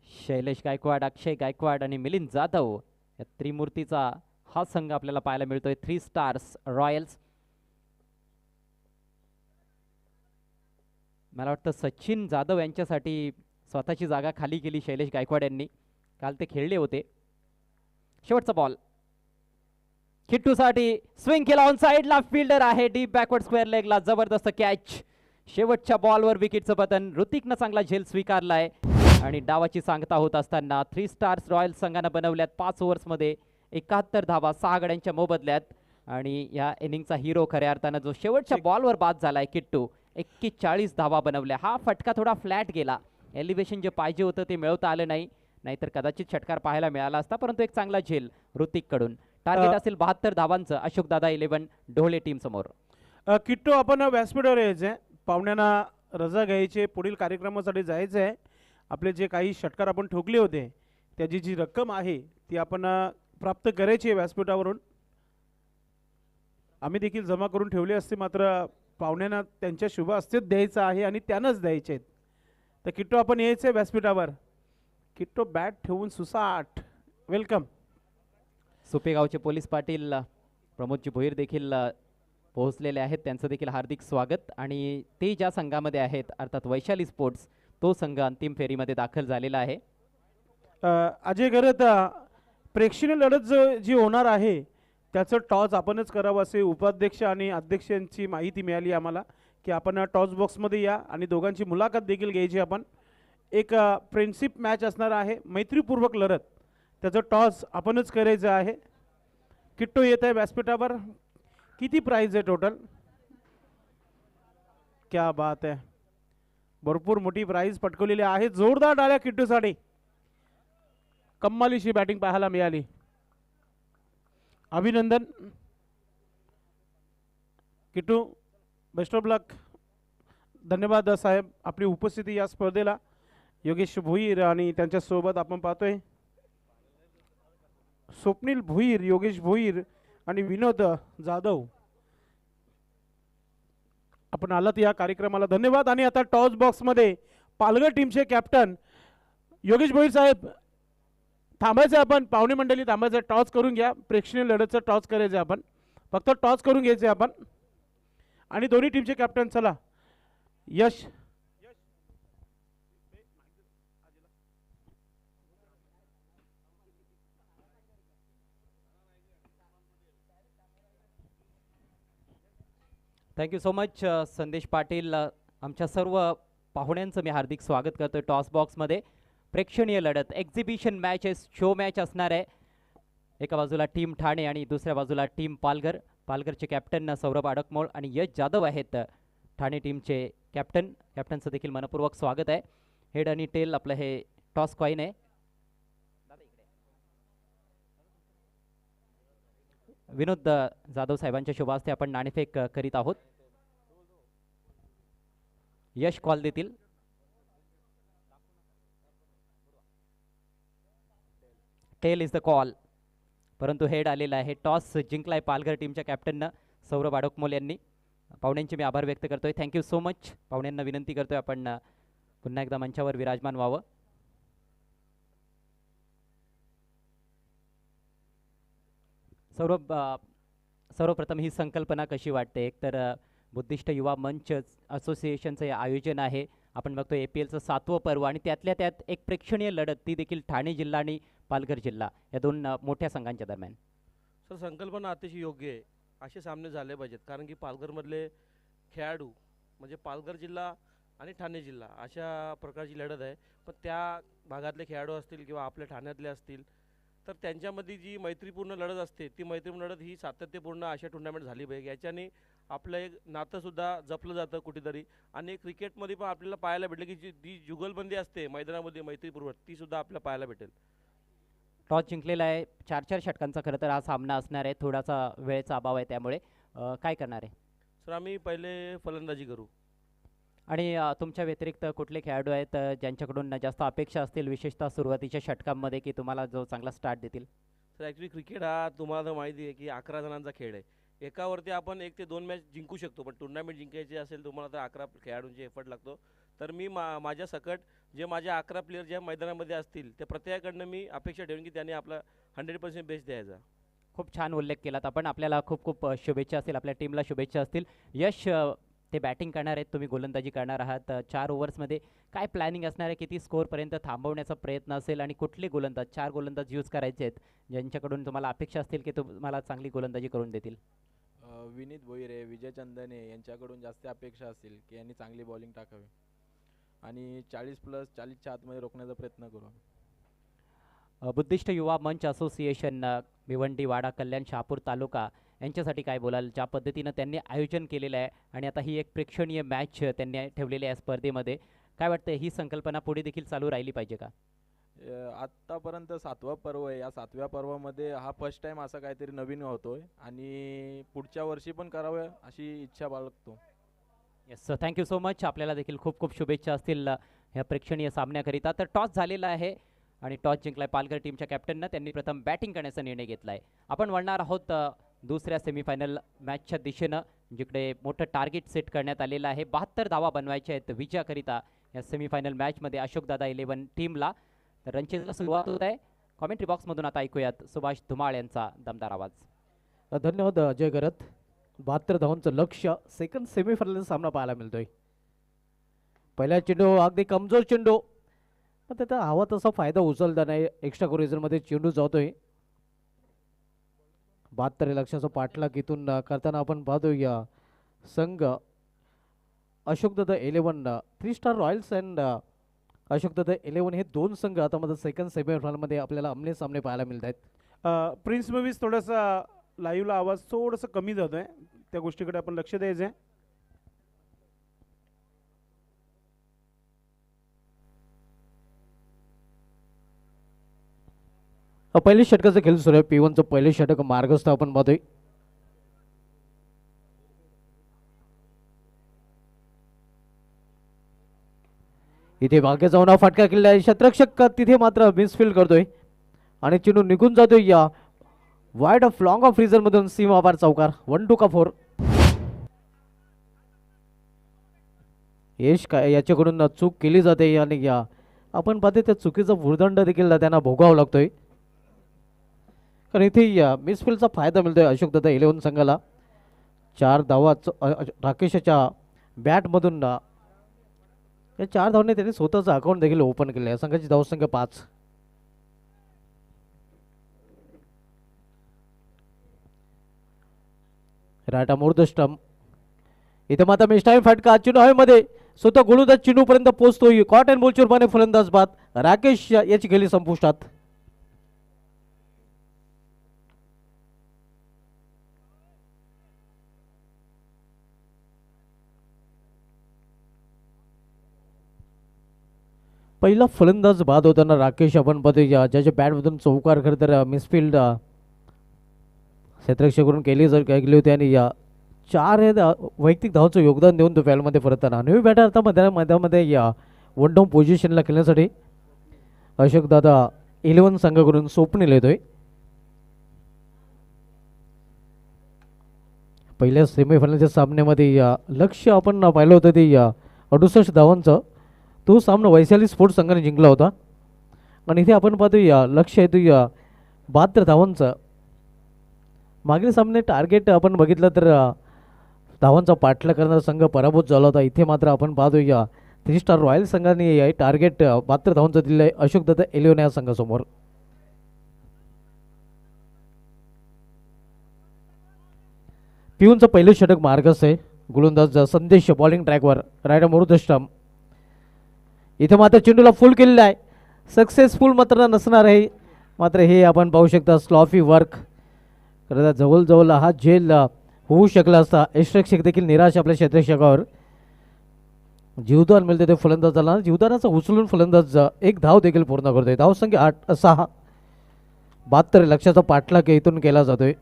[SPEAKER 2] शैलेश गायकवाड, अक्षय गायकवाड आणि मिलिंद जाधव या त्रिमूर्तीचा हा संघ आपल्याला पाहायला मिळतोय. 3 स्टार्स रॉयल्स. मला वाटतं सचिन जाधव यांच्यासाठी स्वतःची जागा खाली केली शैलेश गायकवाड यांनी. काल ते खेळले होते. शेवटचा बॉल किट्टूसाठी स्विंग केला ऑन साइडला. फिल्डर आहे डीप बॅकवर्ड स्क्वेअर लेगला. जबरदस्त कॅच. शेवटच्या बॉलवर विकेटचं पतन. ऋतिकनं चांगला झेल स्वीकारलाय आणि डावाची सांगता होत असताना 3 स्टार्स रॉयल संघानं बनवल्यात 5 ओव्हर्समध्ये 71 धावा 6 गड्यांच्या मोबदल्यात. आणि या इनिंगचा हिरो खऱ्या अर्थानं जो शेवटच्या बॉलवर बाद झालाय किट्टू. 41 धावा बनवल्या. हा फटका थोडा फ्लॅट गेला. एलिव्हेशन जे पाहिजे होतं ते मिळवता आलं नाही. नाहीतर कदाचित षटकार पाहायला मिळाला असता. परंतु एक चांगला झेल ऋतिक कडून. टार्गेट असेल 72 धावांचं अशोक दादा 11 ढोळे टीम समोर.
[SPEAKER 1] किट्टू आपण व्यासपीठावर यायचंय. पाहुण्यांना रजा घ्यायची. पुढील कार्यक्रमासाठी जायचं आहे. आपले जे काही षटकार आपण ठोकले होते त्याची जी रक्कम आहे ती आपण प्राप्त करायची आहे व्यासपीठावरून. आम्ही देखील जमा करून ठेवली असते, मात्र पाहुण्यांना त्यांच्या शुभ हस्तेच द्यायचं आहे आणि त्यानंच द्यायचे आहेत. तर किट्टू आपण यायचं आहे व्यासपीठावर. किट्टू बॅट ठेवून सुसाट वेलकम.
[SPEAKER 2] सुपेगावचे पोलीस पाटील प्रमोदजी भोईर देखील पोहोचलेले आहेत. त्यांचं देखील हार्दिक स्वागत. आणि ते ज्या संघामध्ये आहेत अर्थात वैशाली स्पोर्ट्स, तो संघ अंतिम फेरीमध्ये दाखल झालेला आहे.
[SPEAKER 1] अजय गरत, प्रेक्षणीय लढत जी होणार आहे त्याचं टॉस आपणच करावं असे उपाध्यक्ष आणि अध्यक्षांची माहिती मिळाली आम्हाला की आपण टॉस बॉक्समध्ये या आणि दोघांची मुलाखत देखील घ्यायची. आपण एक फ्रेंडशिप मॅच असणार आहे, मैत्रीपूर्वक लढत. त्याचं टॉस आपणच करायचं आहे. किट्टू येत आहे व्यासपीठावर. किती प्राईज आहे टोटल? क्या बात आहे. भरपूर मोठी प्राईज पटकवलेली आहे. जोरदार टाळ्या किट्टूसाठी. कम्मालीची बॅटिंग पाहायला मिळाली. अभिनंदन किट्टू. बेस्ट ऑफ लक. धन्यवाद साहेब आपली उपस्थिती या स्पर्धेला. योगेश भोईर आणि त्यांच्यासोबत आपण पाहतोय स्वप्नील भोईर, योगेश भोईर आणि विनोद जाधव. आपण आलात या कार्यक्रमाला धन्यवाद. आणि आता टॉस बॉक्समध्ये पालघर टीमचे कॅप्टन योगेश भोईर साहेब थांबायचं. आपण पाहुणे मंडळी थांबायचं. टॉस करून घ्या. प्रेक्षणीय लढतचं टॉस करायचं आपण. फक्त टॉस करून घ्यायचे आपण. आणि दोन्ही टीमचे कॅप्टन चला. यश
[SPEAKER 2] थँक्यू सो मच संदेश पाटील. आमच्या सर्व पाहुण्यांचं मी हार्दिक स्वागत करतोय टॉस बॉक्समध्ये. प्रेक्षणीय लढत, एक्झिबिशन मॅचेस, शो मॅच असणार आहे. एका बाजूला टीम ठाणे आणि दुसऱ्या बाजूला टीम पालघर. पालघरचे कॅप्टन सौरभ अडकमोळ आणि यश जाधव आहेत ठाणे टीमचे कॅप्टन. कॅप्टनचं देखील मनपूर्वक स्वागत आहे. हेड आणि टेल आपलं हे टॉस कॉईन आहे. विनोद जाधव साहेबांच्या शुभ हस्ते आपण नाणेफेक करीत आहोत. यश कॉल देतील. Tail is the call. परंतु हेड आलेला आहे. टॉस जिंकलाय पालघर टीमच्या कॅप्टननं सौरभ अडकमोल यांनी. पाहुण्यांचे मी आभार व्यक्त करतोय. Thank you so much. पाहुण्यांना विनंती करतोय आपण पुन्हा एकदा मंचावर विराजमान व्हावं. सौरभ, सर्वप्रथम ही संकल्पना कशी वाटते? एकतर बुद्धिस्ट युवा मंच असोसिएशनचं हे आयोजन आहे. आपण बघतो APLचं 7वं पर्व आणि त्यातल्या त्यात एक प्रेक्षणीय लढत, ती देखील ठाणे जिल्हा आणि पालघर जिल्हा या दोन मोठ्या संघांच्या दरम्यान.
[SPEAKER 3] सर संकल्पना अतिशय योग्य आहे. असे सामने झाले पाहिजेत कारण की पालघरमधले खेळाडू म्हणजे पालघर जिल्हा आणि ठाणे जिल्हा अशा प्रकारची लढत आहे. पण त्या भागातले खेळाडू असतील किंवा आपल्या ठाण्यातले असतील तर त्यांच्यामध्ये जी मैत्रीपूर्ण लढत असते ती मैत्रीपूर्ण लढत ही सातत्यपूर्ण अशा टुर्नामेंट झाली पाहिजे. याच्याने आपलं एक नातंसुद्धा जपलं जातं कुठेतरी. आणि क्रिकेटमध्ये पण आपल्याला पाहायला भेटलं की जी जुगलबंदी असते मैदानामध्ये मैत्रीपूर्वक तीसुद्धा आपल्याला पाहायला भेटेल.
[SPEAKER 2] टॉस जिंकलेला आहे. 4-4 षटकांचा खरं तर हा सामना असणार आहे. थोडासा वेळेचा अभाव आहे त्यामुळे काय करणार आहे?
[SPEAKER 3] सर आम्ही पहिले फलंदाजी करू.
[SPEAKER 2] आणि तुमच्या व्यतिरिक्त कुठले खेळाडू आहेत ज्यांच्याकडून जास्त अपेक्षा असतील विशेषतः सुरुवातीच्या षटकांमध्ये की तुम्हाला जो चांगला स्टार्ट देतील?
[SPEAKER 3] तर ॲक्च्युली क्रिकेट हा तुम्हाला तर माहिती आहे की 11 जणांचा खेळ आहे. एकावरती आपण 1 ते 2 मॅच जिंकू शकतो, पण टुर्नामेंट जिंकायची असेल तुम्हाला तर 11 खेळाडूंचे एफर्ट लागतो. तर मी माझ्या सकट जे माझे 11 प्लेयर ज्या मैदानामध्ये असतील त्या प्रत्येकाकडनं मी अपेक्षा ठेवून की त्यांनी आपला 100% बेस्ट द्यायचा.
[SPEAKER 2] खूप छान उल्लेख केलात आपण. आपल्याला खूप खूप शुभेच्छा असतील, आपल्या टीमला शुभेच्छा असतील. यश, ते बॅटिंग करणार आहेत, तुम्ही गोलंदाजी करणार आहात. 4 ओव्हर्समध्ये काय प्लॅनिंग असणार आहे? किती स्कोअरपर्यंत थांबवण्याचा प्रयत्न असेल आणि कुठले गोलंदाज, 4 गोलंदाज यूज करायचे आहेत ज्यांच्याकडून तुम्हाला अपेक्षा असतील की तुम्हाला चांगली गोलंदाजी करून देतील?
[SPEAKER 4] विनीत भोईरे, विजय चंदने यांच्याकडून जास्त अपेक्षा असतील की यांनी चांगली बॉलिंग टाकावी आणि 40+40च्या आतमध्ये रोखण्याचा प्रयत्न करू.
[SPEAKER 2] बुद्धिस्ट युवा मंच असोसिएशन, भिवंडी, वाडा, कल्याण, शहापूर तालुका यांच्यासाठी काय बोलाल? ज्या पद्धतीनं त्यांनी आयोजन केलेलं आहे आणि आता ही एक प्रेक्षणीय मॅच त्यांनी ठेवलेली आहे स्पर्धेमध्ये, काय वाटतं ही संकल्पना पुढे देखील चालू राहिली पाहिजे का?
[SPEAKER 4] आत्तापर्यंत 7वं पर्व आहे. या 7व्या पर्वामध्ये हा फर्स्ट टाइम असा काहीतरी नवीन होतोय आणि पुढच्या वर्षी पण करावं अशी इच्छा बाळगतो.
[SPEAKER 2] Yes, thank you so much. आपल्याला देखील खूप खूप शुभेच्छा असतील ह्या प्रेक्षणीय सामन्याकरिता. तर टॉस झालेला आहे आणि टॉस जिंकलाय पालघर टीमच्या कॅप्टननं. त्यांनी प्रथम बॅटिंग करण्याचा निर्णय घेतला आहे. आपण वळणार आहोत दुसऱ्या सेमीफायनल मॅचच्या दिशेनं, जिकडे मोठं टार्गेट सेट करण्यात आलेलं आहे. 72 धावा बनवायच्या आहेत विजयाकरिता या सेमीफायनल मॅचमध्ये अशोकदादा 11 टीमला. तर रणजीतला सुरुवात होत आहे. कॉमेंट्री बॉक्समधून आता ऐकूयात सुभाष धुमाळ यांचा दमदार आवाज.
[SPEAKER 1] धन्यवाद अजय गरत. 72 धावांचं लक्ष्य. सेकंड सेमीफायनलचा सामना पाहायला मिळतोय. पहिला चेंडू अगदी कमजोर चेंडू, पण त्याचा हवा तसा फायदा उचलता नाही. एक्स्ट्रा कोरिजनमध्ये चेंडू जातोय. 72 लक्षाचा पाठलाग इथून करताना आपण पाहतोय संघ अशोकदादा 11, 3 स्टार रॉयल्स अँड अशोकदादा 11 हे 2 संघ आता मध्ये सेकंड सेमीफायनलमध्ये आपल्याला आमने सामने पाहायला मिळत आहेत. प्रिन्स मूवीज थोडासा लाईव्हला आवाज थोडासा कमी जातोय, त्या गोष्टीकडे आपण लक्ष द्यायचं आहे. पहिल्या षटकाचा खेळ सुरू आहे. P1चं पहिलं षटक मार्गस्थ आपण पाहतोय. इथे भाग्य जाऊन हा फटका केलेला आहे. शतरक्षक तिथे मात्र मिसफील्ड करतोय आणि चेंडू निघून जातोय या wide of long of freezer मधून सीमापार चौकार. 1-2 का 4. यश काय याच्याकडून चूक केली जाते आणि या आपण पाहते त्या चुकीचा भूर्दंड देखील त्यांना भोगावा लागतोय, कारण इथे मिसफील्डचा फायदा मिळतोय अशोकदादा 11 संघाला. 4 धावा राकेशच्या बॅटमधून या 4 धावांनी त्यांनी स्वतःचं अकाउंट देखील ओपन केलं आहे. संघाची धावसंख्या 5. राटा मोर स्टंप. इथे मात्र मिस्टाईम फटका. चेंडू हवेमध्ये स्वतः गोलंदाज चेंडूपर्यंत पोहोचतोय. कॉट अँड बॉलच्या रूपाने फलंदाज बाद. राकेश याची गेली संपुष्टात. पहिला फलंदाज बाद होताना राकेश आपण पाहतोय ज्याच्या बॅटमधून चौकार खरं तर मिसफील्ड क्षेत्ररक्षकाकडून केली होती आणि 4 वैयक्तिक धावाचं योगदान देऊन तो फॅलमध्ये परतताना नवी बॅटर आता मैदानामध्ये 1 डाऊन पोझिशनला खेळण्यासाठी अशोकदादा 11 संघाकडून स्वप्नील येतोय. पहिल्या सेमीफायनलच्या सामन्यामध्ये लक्ष्य आपण पाहिलं होतं ते 68 धावांचं. तो सामना वैशाली स्पोर्ट्स संघाने जिंकला होता आणि इथे आपण पाहतोय लक्ष्य येतो 72 धावांचं. मागील सामने टार्गेट आपण बघितलं तर धावांचा पाठलाग करणारा संघ पराभूत झाला होता. इथे मात्र आपण पाहतोय 3 स्टार रॉयल संघाने टार्गेट 72 धावांचं दिलं आहे अशोकदादा 11 या संघासमोर. पिऊनचं पहिलं षटक मार्गस आहे. गोलंदाज संदेश बॉलिंग ट्रॅकवर. रायडर मोरू स्टंप. इथे मात्र चेंडूला फुल केलेला आहे. सक्सेसफुल मात्र नसणार आहे. मात्र हे आपण पाहू शकता स्लॉफी वर्क. खरं जवळजवळ हा झेल होऊ शकला असता. यष्टरक्षक देखील निराश आपल्या क्षेत्ररक्षकावर. जीवदान मिळते ते फलंदाजाला. जीवदानाचा उचलून फलंदाज 1 धाव देखील पूर्ण करतोय. धावसंख्या 8-6. 72 लक्षाचा पाठलाग इथून केला जातोय.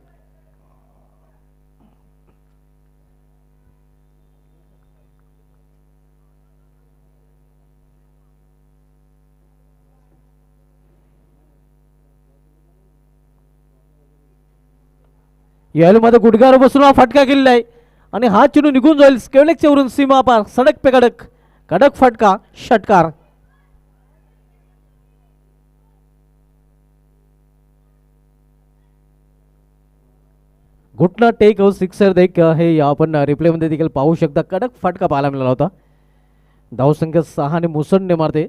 [SPEAKER 5] यायलमध्ये गुडघ्यावर बसून हा फटका केलेला आहे आणि हा चेंडू निघून जाईल स्क्वेअरलेगच्या वरून सीमा पार सडक पे कडक कडक फटका षटकार. घुटना टेक सिक्सर देख हे आपण रिप्लेमध्ये देखील पाहू शकता. कडक फटका पाहायला मिळाला होता. धावसंख्या 6 मुसंडे मारते.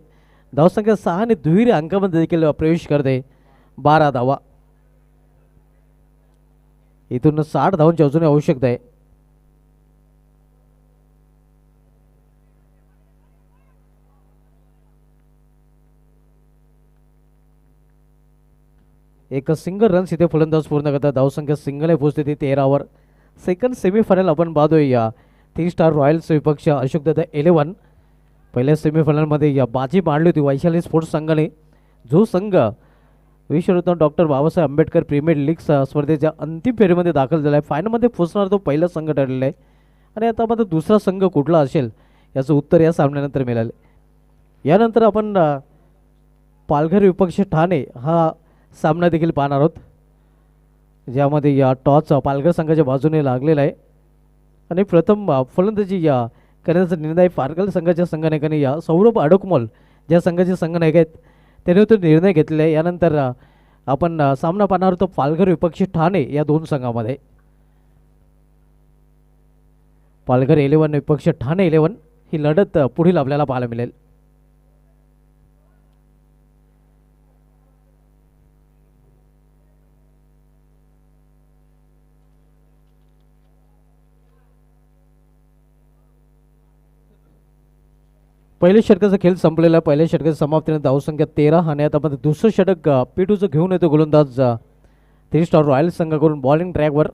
[SPEAKER 5] धावसंख्या 6 दुहेरी अंकामध्ये देखील प्रवेश करते. 12 धावा. इथून 60 धावांची अजूनही आवश्यकता आहे. एक सिंगल रन्स इथे फलंदाज पूर्ण करतात. धावसंख्या सिंगल पोहोचते ती 13वर. सेकंड सेमीफायनल आपण पाहतोय या 3 स्टार रॉयल्स विपक्ष अशोक दादा 11. पहिल्या सेमीफायनलमध्ये या बाजी मांडली होती वैशाली स्पोर्ट्स संघाने. जो संघ विश्वरत्न doctor Babasaheb Ambedkar premier league स्पर्धेच्या अंतिम फेरीमध्ये दाखल झाला आहे. फायनलमध्ये पोहोचणार तो पहिला संघ ठरलेला आहे. आणि आता मात्र दुसरा संघ कुठला असेल याचं उत्तर या सामन्यानंतर मिळालं. यानंतर आपण पालघर विपक्ष ठाणे हा सामना देखील पाहणार आहोत, ज्यामध्ये या टॉस पालघर संघाच्या बाजूने लागलेला आहे. आणि प्रथम फलंदाजी या करण्याचा निर्णय पालघर संघाच्या संघनायकाने या सौरभ अडकमोल ज्या संघाचे संघनायक आहेत त्याने तो निर्णय घेतलेला आहे. यानंतर आपण सामना पाहणार आहोत पालघर विपक्ष ठाणे या दोन संघामध्ये. पालघर 11 विपक्ष ठाणे 11 ही लढत पुढील आपल्याला पाहायला मिळेल. पहिल्या षटकाचा खेळ संपलेला. पहिल्या षटकाच्या समाप्तीने धावसंख्या 13 आणि आता आपण दुसरं षटक P2चं घेऊन येतो गोलंदाज 3 स्टार रॉयल्स संघाकडून बॉलिंग ट्रॅकवर.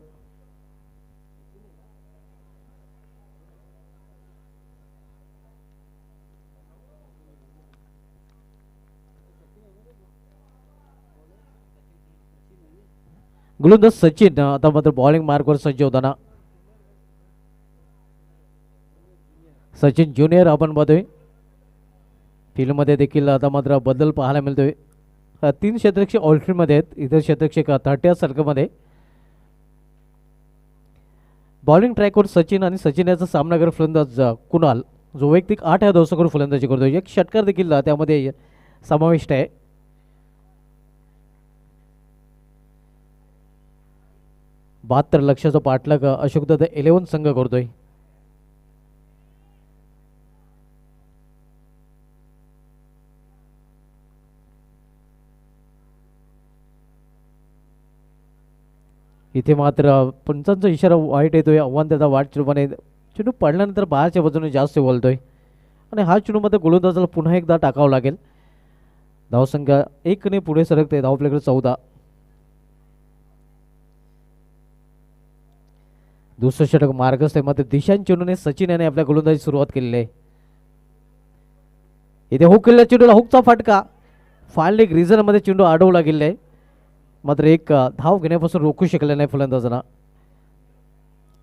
[SPEAKER 5] गोलंदाज सचिन आता मात्र बॉलिंग मार्कवर सज्ज होताना. सचिन ज्युनियर आपण बघतोय. फील्डमध्ये देखील आता मात्र बदल पाहायला मिळतोय. 3 क्षेत्ररक्षक ऑलफील्डमध्ये आहेत, इतर क्षेत्ररक्षक 30 सर्कलमध्ये. बॉलिंग ट्रॅकवर सचिन आणि सचिन याचा सामना करत फलंदाज कुणाल जो वैयक्तिक 8 या धावसंख्येवर फलंदाजी करतो. एक षटकार देखील त्यामध्ये समाविष्ट आहे. बहात्तर लक्षाचा पाठलाग अशोकदादा 11 संघ करतोय. इथे मात्र पंचांचा इशारा वाईट येतोय. आव्हान त्याचा वाट चेंडूने चेंडू पडल्यानंतर बाहेरच्या बाजूने जास्त बोलतोय आणि हा चेंडू मध्ये गोलंदाजाला पुन्हा एकदा टाकावं लागेल. धावसंख्या 1 ने पुढे सरकते. धावपल्याकडे 14. दुसरं षटक मार्गस्थ आहे. मात्र दिशांत चेंडूने सचिन याने आपल्या गोलंदाजी सुरुवात केलेली आहे. इथे हुक केलेल्या चेंडूला हुकचा फटका. फाल लेग रिझनमध्ये चेंडू अडवला गेलेला आहे. मात्र एक धाव घेण्यापासून रोखू शकले नाही फलंदाजांना.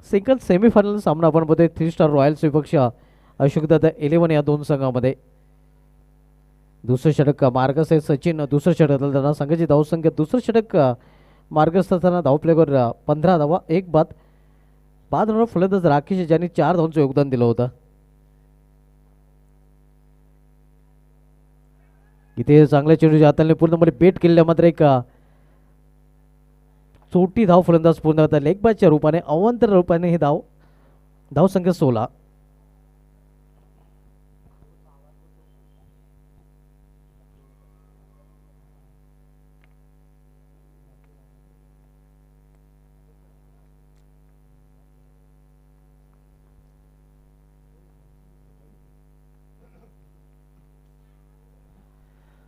[SPEAKER 5] सेकंड सेमीफायनल सामना आपण बघतोय 3 स्टार रॉयल्स विपक्ष अशोकदादा 11 या दोन संघामध्ये. दुसरं षटक मार्गस्थ आहे सचिन. दुसरं षटक संघाची धावसंख्या दुसरं षटक मार्गस्थ असताना धावप्लेवर 15 धावा 1 बाद. बाद होणार फलंदाज राकेश ज्यांनी 4 धावांचं योगदान दिलं होतं. इथे चांगल्या चेंडूच्या हाताने पूर्णपणे बेट केलेल्या मात्र एक छोटी धाव फलंदाज पूर्ण करतात. लेग बायच्या रूपाने अवांतर रूपाने ही धावसंख्या 16.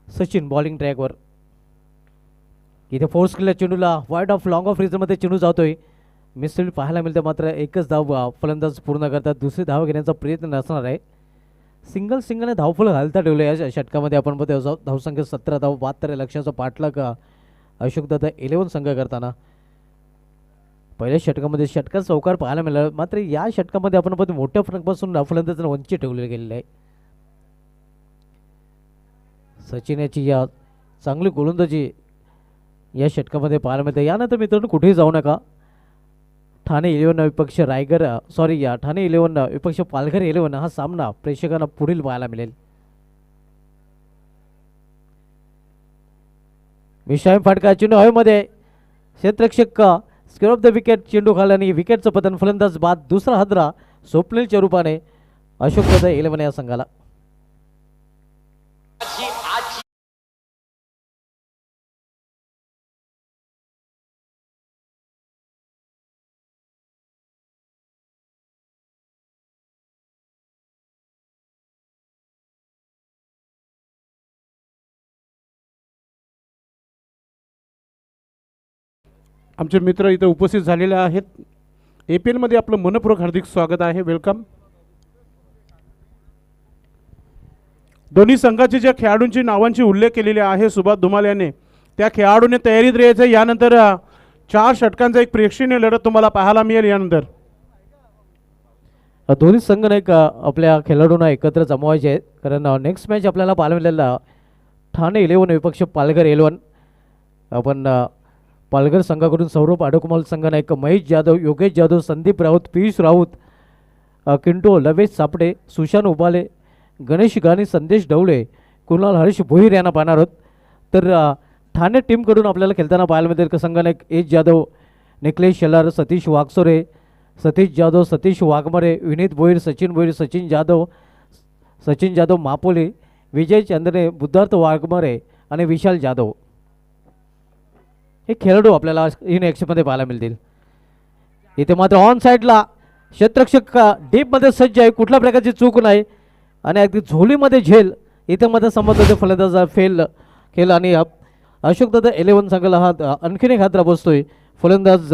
[SPEAKER 5] सचिन बॉलिंग ट्रॅकवर. इथे फोर्स केलेल्या चेंडूला वाईड ऑफ लॉंग ऑफ रिझनमध्ये चेंडू जातोय. मिसफील्ड पाहायला मिळते. मात्र एकच धाव फलंदाज पूर्ण करतात. दुसरी धाव घेण्याचा प्रयत्न नसणार आहे. सिंगलने धावफल घालता ठेवलं या षटकामध्ये आपण बघतो. धावसंख्या 17 धाव 72 लक्षाचा पाठलाग अशोकदादा 11 संघ करताना. पहिल्या षटकामध्ये षटकार चौकार पाहायला मिळाला. मात्र या षटकामध्ये आपण बघतो मोठ्या फरकपासून फलंदाजांना वंचित ठेवले गेलेले आहे. सचिन याची या चांगली गोलंदाजी या षटकामध्ये पाहायला मिळते. यानंतर मित्रांनो कुठेही जाऊ नका. ठाणे इलेवन विपक्ष ठाणे इलेवन विपक्ष पालघर इलेवन हा सामना प्रेक्षकांना पुढील पाहायला मिळेल. विषय फटका चेंडू हवेमध्ये क्षेत्ररक्षक स्क्वेअर ऑफ द विकेट चेंडू खाल्याने विकेटचं पतन. फलंदाज बाद दुसरा हादरा स्वप्नीलच्या रूपाने अशोक दादा इलेवन या संघाला.
[SPEAKER 1] आमचे मित्र इथं उपस्थित झालेले आहेत. APL मध्ये आपलं मनपूर्वक हार्दिक स्वागत आहे. वेलकम. दोन्ही संघाचे ज्या खेळाडूंची नावांची उल्लेख केलेले आहे सुभाष धुमाल याने, त्या खेळाडूने तयारीत राहायचं. यानंतर 4 षटकांचा एक प्रेक्षणीय लढत तुम्हाला पाहायला मिळेल. यानंतर
[SPEAKER 5] दोन्ही संघ नाही का आपल्या खेळाडूंना एकत्र जमवायचे आहेत, कारण नेक्स्ट मॅच आपल्याला पाहायला मिळालेला ठाणे इलेवन विपक्ष पालघर इलेवन. आपण पालघर संघाकडून सौरभ अडकमल संघाने एक महेश जाधव, योगेश जाधव, संदीप राऊत, पियुष राऊत, किंटो, लवेश सापडे, सुशांत उबाले, गणेश गाणी, संदेश ढवळे, कुणाल हरीश भोईर यांना पाहणार आहोत. तर ठाणे टीमकडून आपल्याला खेळताना पाहायला मिळेल का संघाने एच जाधव, निखिलेश शेलार, सतीश वागसोरे, सतीश जाधव, सतीश वाघमारे, विनीत भोईर, सचिन भोईर, सचिन जाधव मापोले, विजय चंद्रे, बुद्धार्थ वाघमारे आणि विशाल जाधव हे खेळाडू आपल्याला इन ॲक्शनमध्ये पाहायला मिळतील. इथे मात्र ऑन साईडला क्षेत्ररक्षक डीपमध्ये सज्ज आहे, कुठल्या प्रकारची चूक नाही आणि अगदी झोलीमध्ये झेल. इथे मात्र संबंधाचे फलंदाज फेल केलं आणि अशोक दादा इलेवन संघाला हा आणखीन एक हादरा बसतोय फलंदाज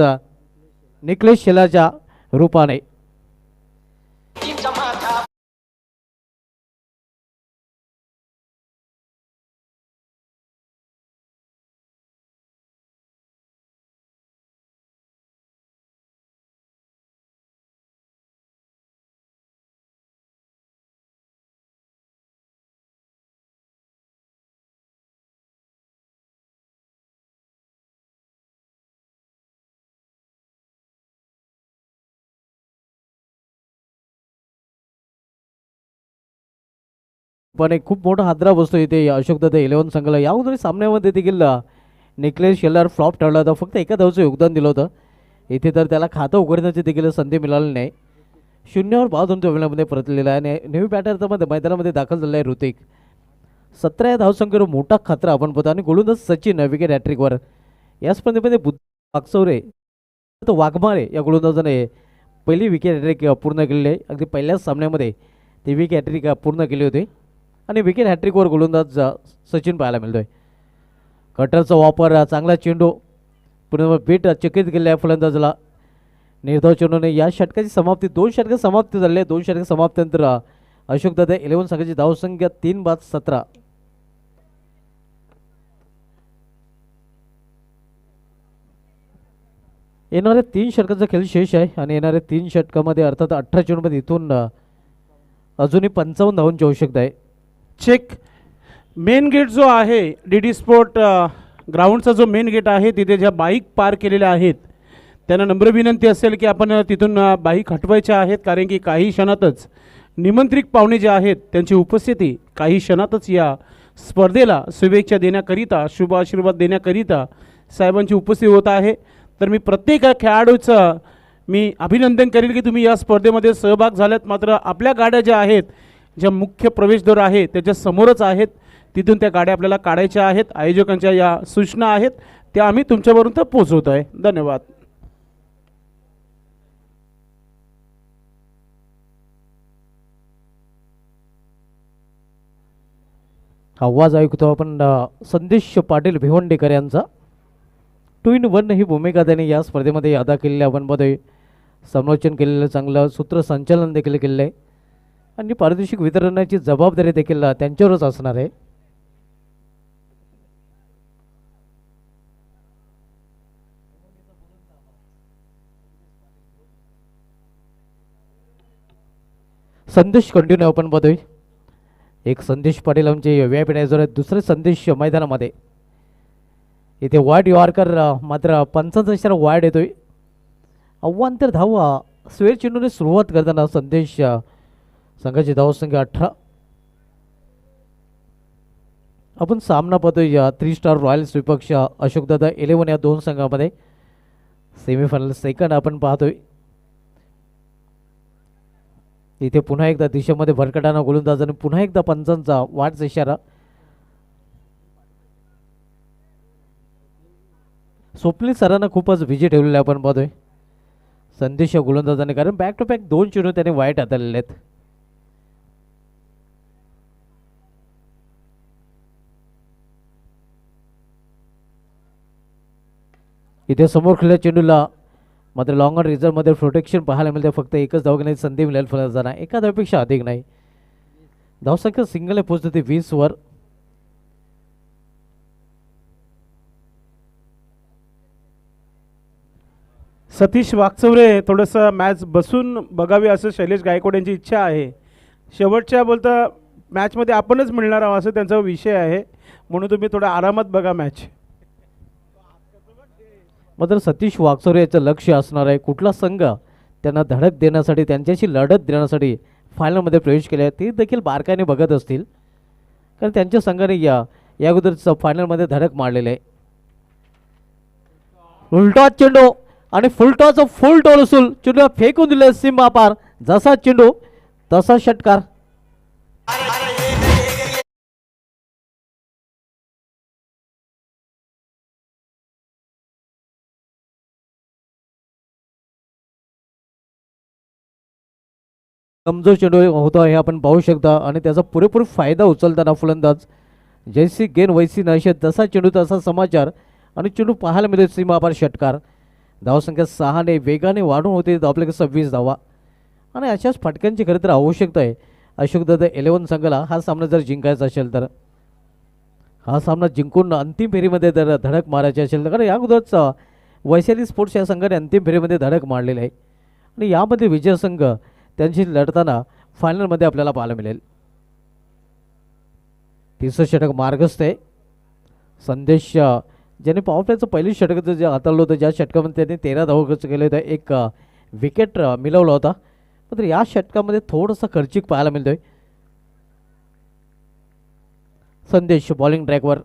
[SPEAKER 5] निखिलेश शेलारच्या रूपाने. पण एक खूप मोठा हादरा बसतो इथे अशोक दादा इलेवन संघाला. या अगोदर सामन्यामध्ये देखील निखिलेश शेलार फ्लॉप ठरला होता, फक्त एका धावचं योगदान दिलं होतं. इथे तर त्याला खातं उघडण्याची देखील संधी मिळाली नाही. 0वर 5 परतलेला आहे आणि नेव्ही बॅटरमध्ये मैदानामध्ये दाखल झालेला आहे ऋतिक. 17 या धावसंख्येवर मोठा खतरा आपण पाहतो आणि गोलंदाज सचिन विकेट हॅट्रिकवर. या स्पर्धेमध्ये वागसौरे वाघमारे या गोलंदाजाने पहिली विकेट हॅट्रिक पूर्ण केलेली आहे. अगदी पहिल्याच सामन्यामध्ये ती विकेट हॅट्रिक पूर्ण केली होती आणि विकेट हॅट्रिकवर गोलंदाज सचिन पाहायला मिळतोय. कटरचा वापर, चांगला चेंडू पुन्हा बीट चकित केले आहे फलंदाजाला. निर्धाव चेंडूने या षटकाची समाप्ती 2 षटक समाप्ती झाली आहे. 2 षटक समाप्तीनंतर अशोक दादा इलेवन संघाची धावसंख्या 3/17. येणाऱ्या 3 षटकाचा खेळ शेष आहे आणि येणाऱ्या 3 षटकामध्ये अर्थात 18 चेंडूमध्ये इथून अजूनही 55 धावांची आवश्यकता आहे.
[SPEAKER 1] चेक मेन गेट जो आहे DD स्पोर्ट ग्राउंडचा जो मेन गेट आहे तिथे ज्या बाईक पार्क केलेल्या आहेत त्यांना नम्र विनंती असेल की आपण तिथून बाईक हटवायच्या आहेत, कारण की काही क्षणातच निमंत्रित पाहुणे जे आहेत त्यांची उपस्थिती काही क्षणातच या स्पर्धेला शुभेच्छा देण्याकरिता, शुभ आशीर्वाद देण्याकरिता साहेबांची उपस्थिती होत आहे. तर मी प्रत्येक खेळाडूचं मी अभिनंदन करेल की तुम्ही या स्पर्धेमध्ये सहभाग झालात. मात्र आपल्या गाड्या ज्या आहेत, ज्या मुख्य प्रवेशद्वार आहे त्याच्या समोरच आहेत, तिथून त्या गाड्या आपल्याला काढायच्या आहेत. आयोजकांच्या या सूचना आहेत त्या आम्ही तुमच्यापर्यंत पोहोचवत आहे. धन्यवाद.
[SPEAKER 5] आवाज ऐकतो आपण संदेश पाटील भिवंडेकर यांचा. 2 in 1 ही भूमिका त्यांनी या स्पर्धेमध्ये अदा केलेली आपण मध्ये समालोचन केलेलं, चांगलं सूत्रसंचालन देखील केलेलं आहे आणि पारितोषिक वितरणाची जबाबदारी देखील त्यांच्यावरच असणार आहे. संदेश कंटिन्यू आपण बघतोय. एक संदेश पाटील आमचे VIP डायझर आहेत, दुसरे संदेश मैदानामध्ये. इथे वाईड यॉर्कर मात्र 55 वाईड येतोय अव्वांतर धावा स्वेर चेंडूने सुरुवात करताना संदेश संघाची धावसंख्या 18. आपण सामना पाहतोय या 3 स्टार रॉयल्स विपक्ष अशोकदादा 11 या दोन संघामध्ये सेमीफायनल सेकंड आपण पाहतोय. इथे पुन्हा एकदा दिशेमध्ये भरकटाना गोलंदाज आणि पुन्हा एकदा पंचांचा वाटचा इशारा. स्वप्नील सरांना खूपच विजय ठेवलेले आपण पाहतोय संदेश गोलंदाजाने, कारण बॅक टू बॅक 2 चेंडू त्याने वाईट हाताळलेले आहेत. इथे समोर खेळल्या चेंडूला मात्र लॉंग ऑन रिझर्वमध्ये प्रोटेक्शन पाहायला मिळते. फक्त एकच धाव घेण्याची संधी मिळेल फलंदाजांना, एका धावेपेक्षा अधिक नाही. धावसंख्या सिंगल आहे पोहोचते 20 वर.
[SPEAKER 1] सतीश वाकचौरे थोडंसं मॅच बसून बघावी असं शैलेश गायकवाड यांची इच्छा आहे. शेवटच्या बोलता मॅचमध्ये आपणच मिळणार आहोत असं त्यांचा विषय आहे, म्हणून तुम्ही थोडं आरामात बघा मॅच.
[SPEAKER 5] मात्र सतीश वाकचौरे याचं लक्ष असणार आहे कुठला संघ त्यांना धडक देण्यासाठी, त्यांच्याशी लढत देण्यासाठी फायनलमध्ये प्रवेश केला आहे ते देखील बारकाईने बघत असतील, कारण त्यांच्या संघाने या अगोदरच फायनलमध्ये धडक मारलेले आहे. उलटॉस चेंडू आणि फुलटॉसचा फुल टॉल उचल चेंडू फेकून दिले सीमा पार. जसा चेंडू तसा षटकार. कमजोर चेंडू होता हे आपण पाहू शकता आणि त्याचा पुरेपूर फायदा उचलताना फलंदाज जैसी गेन वैसी नशे, तसा चेंडू तसा समाचार आणि चेंडू पाहायला मिळेल सीमापार षटकार. धावसंख्या 6 ने वेगाने वाढून होते आपल्याकडे 26 धावा आणि अशाच फटक्यांची खरं तर आवश्यकता आहे अशोकदादा 11 संघाला हा सामना जर जिंकायचा असेल तर. हा सामना जिंकून अंतिम फेरीमध्ये जर धडक मारायची असेल तर, कारण या अगोदरच वैशाली स्पोर्ट्स या संघाने अंतिम फेरीमध्ये धडक मारलेली आहे आणि यामध्ये विजय संघ त्यांची लढताना फायनलमध्ये आपल्याला पाहायला मिळेल. तिसरं षटक मार्गस्थ आहे. संदेश ज्याने पॉवर प्लेचं पहिली षटकाचं जे हाताळलं होतं, ज्या षटकामध्ये त्यांनी 13 धावा खर्च केले होते, एक विकेट मिळवला होता, मात्र या षटकामध्ये थोडंसं खर्चिक पाहायला मिळतोय. संदेश बॉलिंग ट्रॅकवर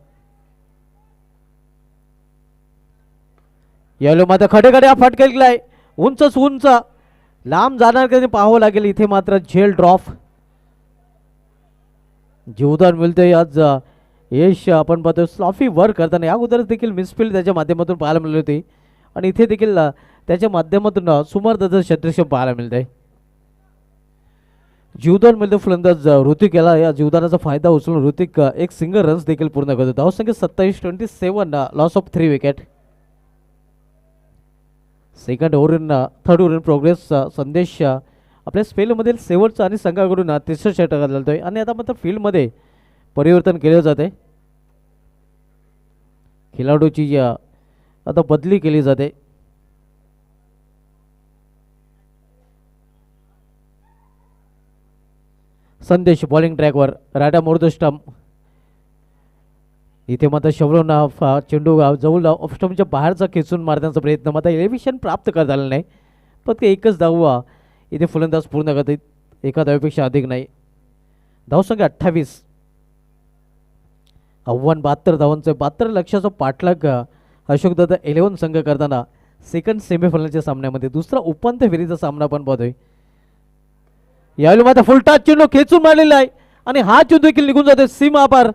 [SPEAKER 5] यावेळी मात्र खडे हा फटका गेलाय. उंचच उंच लांब जाणार कधी पाहावं लागेल. इथे मात्र झेल ड्रॉप जीवदान मिळतंय आज. यश आपण पाहतो स्लॉफी वर करताना या अगोदरच देखील मिसफिल्ड त्याच्या माध्यमातून पाहायला मिळाली होती आणि इथे देखील त्याच्या माध्यमातून सुमार त्याचं क्षेत्रक्षम पाहायला मिळतंय. जीवदान मिळतं फलंदाज ऋतिक याला, या जीवदानाचा फायदा उचलून ऋतिक एक सिंगल रन्स देखील पूर्ण करतो. धावसंख्या 27-27, loss of 3 wicket. Second over in third over in progress. संदेश आपल्या स्पेलमधील शेवटचा आणि संघाकडून तिसरं षटक घालतोय आणि आता मात्र फील्डमध्ये परिवर्तन केले जाते. खेळाडूची आता बदली केली जाते. संदेश बॉलिंग ट्रॅकवर राडा मोर द स्टंप. इथे मात्र शवरून चेंडू जवळ ऑफ स्टंपच्या बाहेरचा खेचून मारण्याचा प्रयत्न, मात्र एलिव्हेशन प्राप्त करता आलं नाही. फक्त एकच धाव इथे फलंदाज पूर्ण करतात, एका धावेपेक्षा अधिक नाही. धावसंख्या 28. आव्हान 72 धावांचं. 72 लक्षाचा पाठलाग अशोकदादा 11 संघ करताना सेकंड सेमीफायनलच्या सामन्यामध्ये दुसरा उपांत्य फेरीचा सामना आपण पाहतोय. यावेळी मात्र फुलटा चेंडू खेचून मारलेला आहे आणि हा चेंडू देखील निघून जाते सीमा पार.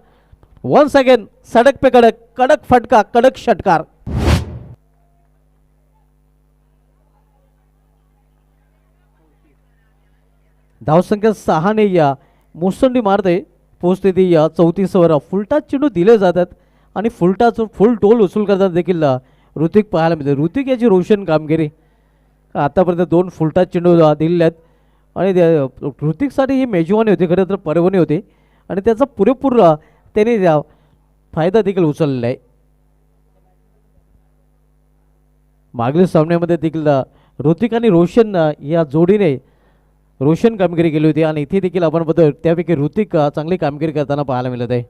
[SPEAKER 5] वन्स अगेन सडक पे कडक, कडक फटका, कडक षटकार. धावसंख्या 6 ने या मुसंडी मारते पोहोचते ती 34 वर. फुलटा चेंडू दिले जातात आणि फुलटाचं फुल टोल वसूल करताना देखील ऋतिक पाहायला मिळते. ऋतिक याची रोशन कामगिरी, आतापर्यंत 2 फुलटा चेंडू दिलेले आहेत आणि ऋतिकसाठी ही मेजवानी होती, खरं तर पर्वणी होती आणि त्याचा पुरेपूर त्याने फायदा देखील उचललेला आहे. मागील सामन्यामध्ये देखील ऋतिक आणि रोशन या जोडीने रोशन कामगिरी केली होती आणि इथे देखील आपण बघतो त्यापैकी ऋतिक चांगली कामगिरी करताना पाहायला मिळत आहे.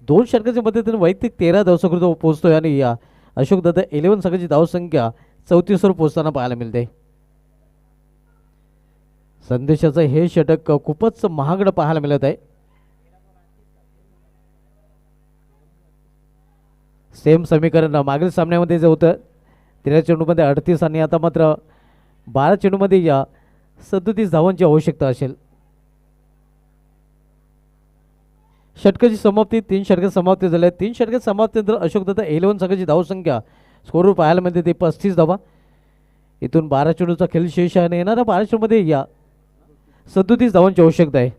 [SPEAKER 5] 2 षटकाच्या मध्येतून वैयक्तिक 13 धावसंख्येवर पोहोचतोय आणि अशोकदादा 11 संघाची धावसंख्या 34वर पोहोचताना पाहायला मिळते. संदेशाचं हे षटक खूपच महागडं पाहायला मिळत आहे. सेम समीकरण मागील सामन्यामध्ये जे होतं 13 चेंडूमध्ये 38 आणि आता मात्र 12 चेंडूमध्ये या 37 धावांची आवश्यकता असेल. षटकाची समाप्ती 3 षटकात समाप्ती झाल्या. 3 षटकात समाप्तीनंतर अशोक दत्त 11 संघाची धावसंख्या स्कोरवर पाहायला मिळते ते 35 धावा. इथून 12 चेंडूचा खेळ शेष आहे आणि येणाऱ्या 12 चेंडूमध्ये या 37 धावांची आवश्यकता आहे.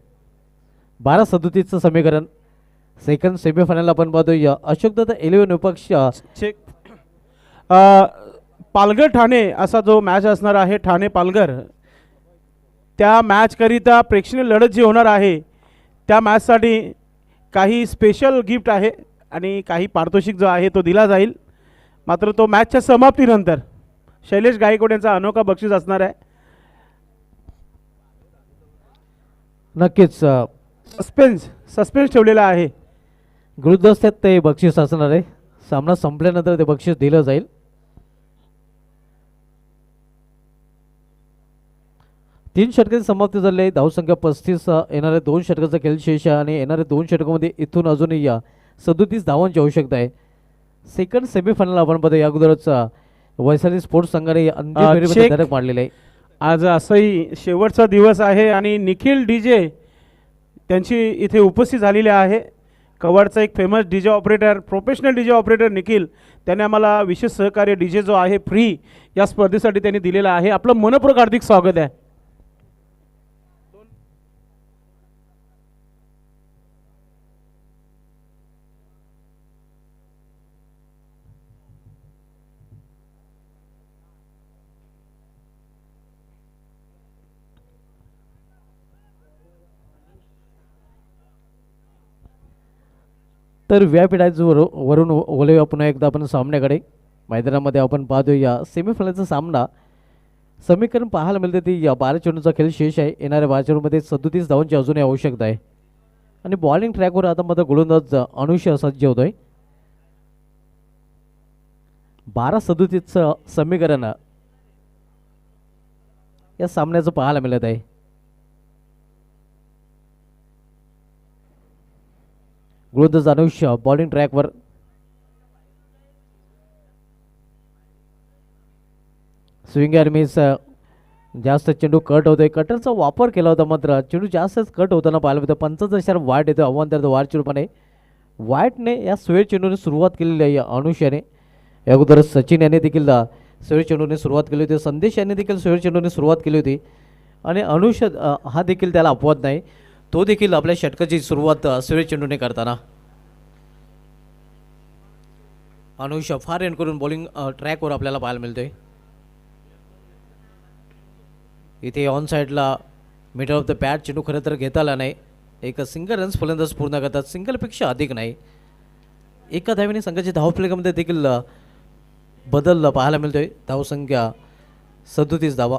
[SPEAKER 5] 12-37चं समीकरण सेकंड सेमीफायनल आपण पाहतो. या अशोक दत्त 11 विपक्ष
[SPEAKER 1] चेक पालघर ठाणे असा जो मॅच असणार आहे, ठाणे पालघर, त्या मॅचकरिता प्रेक्षणीय लढत जी होणार आहे त्या मॅचसाठी काही स्पेशल गिफ्ट आहे आणि काही पारितोषिक जो आहे तो दिला जाईल. मात्र तो मॅचच्या समाप्तीनंतर शैलेश गायकवाड यांचा अनोखा बक्षीस असणार आहे.
[SPEAKER 5] नक्कीच
[SPEAKER 1] सस्पेन्स ठेवलेला आहे.
[SPEAKER 5] गुरुदस्त्यात ते बक्षीस असणार आहे. सामना संपल्यानंतर ते बक्षीस दिलं जाईल. तीन षटकाची समाप्ती झाली आहे. धावसंख्या 35. येणाऱ्या 2 षटकाचा खेळ शेष आहे आणि येणाऱ्या 2 षटकामध्ये इथून अजूनही या 37 धावांची आवश्यकता आहे. सेकंड सेमीफायनल आपण पाहतो. या अगोदरच वैशाली स्पोर्ट्स संघाने अंतिम फेरीमध्ये
[SPEAKER 1] चेक.
[SPEAKER 5] धडक मारलेली आहे.
[SPEAKER 1] आज असंही शेवटचा दिवस आहे आणि निखिल डीजे त्यांची इथे उपस्थित झालेली आहे. कवाडचा एक famous DJ operator, professional DJ operator Nikhil, त्याने आम्हाला विशेष सहकार्य डीजे जो आहे फ्री या स्पर्धेसाठी त्यांनी दिलेला आहे. आपलं मनपूर्वक हार्दिक स्वागत आहे.
[SPEAKER 5] तर व्यापीठाचं वरून ओलेवा पुन्हा एकदा आपण सामन्याकडे. मैदानामध्ये आपण पाहतो या सेमीफायनलचा सामना समीकरण पाहायला मिळते ती या 12 चेंडूचा खेळ शेष आहे. येणाऱ्या 12 चेंडूमध्ये 37 धावांची अजूनही आवश्यकता आहे आणि बॉलिंग ट्रॅकवर आता मात्र गोलंदाज अनुष्य सज्ज होतोय. 12-37चं समीकरण या सामन्याचं पाहायला मिळत आहे. गोलंदाज अनुष्य बॉलिंग ट्रॅकवर. Swing and miss. जास्त चेंडू कट होतोय. कटरचा वापर केला होता मात्र चेंडू जास्तच कट होताना पाहायला मिळतं. 55 वाईट येतो. आव्हान तर वाईट चेंडूपणे वाईटने या स्वेळ चेंडूने सुरुवात केलेली आहे. या अनुष्याने या अगोदर सचिन याने देखील स्वेळ चेंडूने सुरुवात केली होती. संदेश याने देखील स्वेळ चेंडूने सुरुवात केली होती आणि अनुष्य हा देखील त्याला अपवाद नाही. तो देखील आपल्या षटकाची सुरुवात स्वेळ चेंडूने करताना. अनुष्य फार एंड करून बॉलिंग ट्रॅकवर आपल्याला पाहायला मिळतोय. इथे ऑन साईडला मिडल ऑफ द पॅड चेंडू खरं तर घेता आला नाही. एक सिंगल रन्स फलंदाज पूर्ण करतात. सिंगलपेक्षा अधिक नाही. एका धावेने संघाची धावफलकामध्ये देखील बदल पाहायला मिळतोय. धावसंख्या 37 धावा.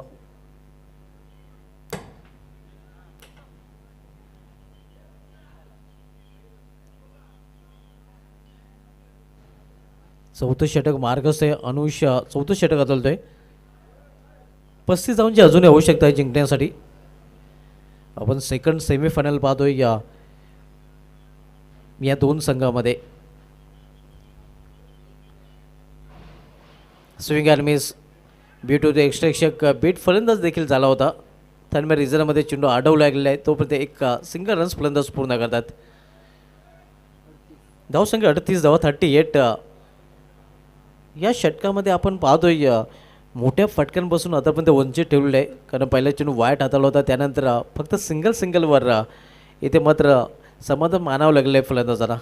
[SPEAKER 5] चौथं षटक मार्गस्थ आहे. अनुष्य चौथं षटक बदलतोय. 35 धावांची अजूनही आवश्यकता आहे जिंकण्यासाठी. आपण सेकंड सेमीफायनल पाहतोय या दोन संघामध्ये. Swing and miss. बीट होते. एक्स्ट्रा बीट फलंदाज देखील झाला होता. त्यामुळे रिझनमध्ये चेंडू अडवला गेलेला आहे. तोपर्यंत एक सिंगल रन्स फलंदाज पूर्ण करतात. धावसंख्या 38 धावा. 38. या षटकामध्ये आपण पाहतोय मोठ्या फटक्यांपासून आतापर्यंत वंचित ठेवलेलं आहे. कारण पहिला चेंडू वाईट हाताला होता. त्यानंतर फक्त सिंगलवर इथे मात्र समाधान मानावं लागलं आहे फलंदाजांना.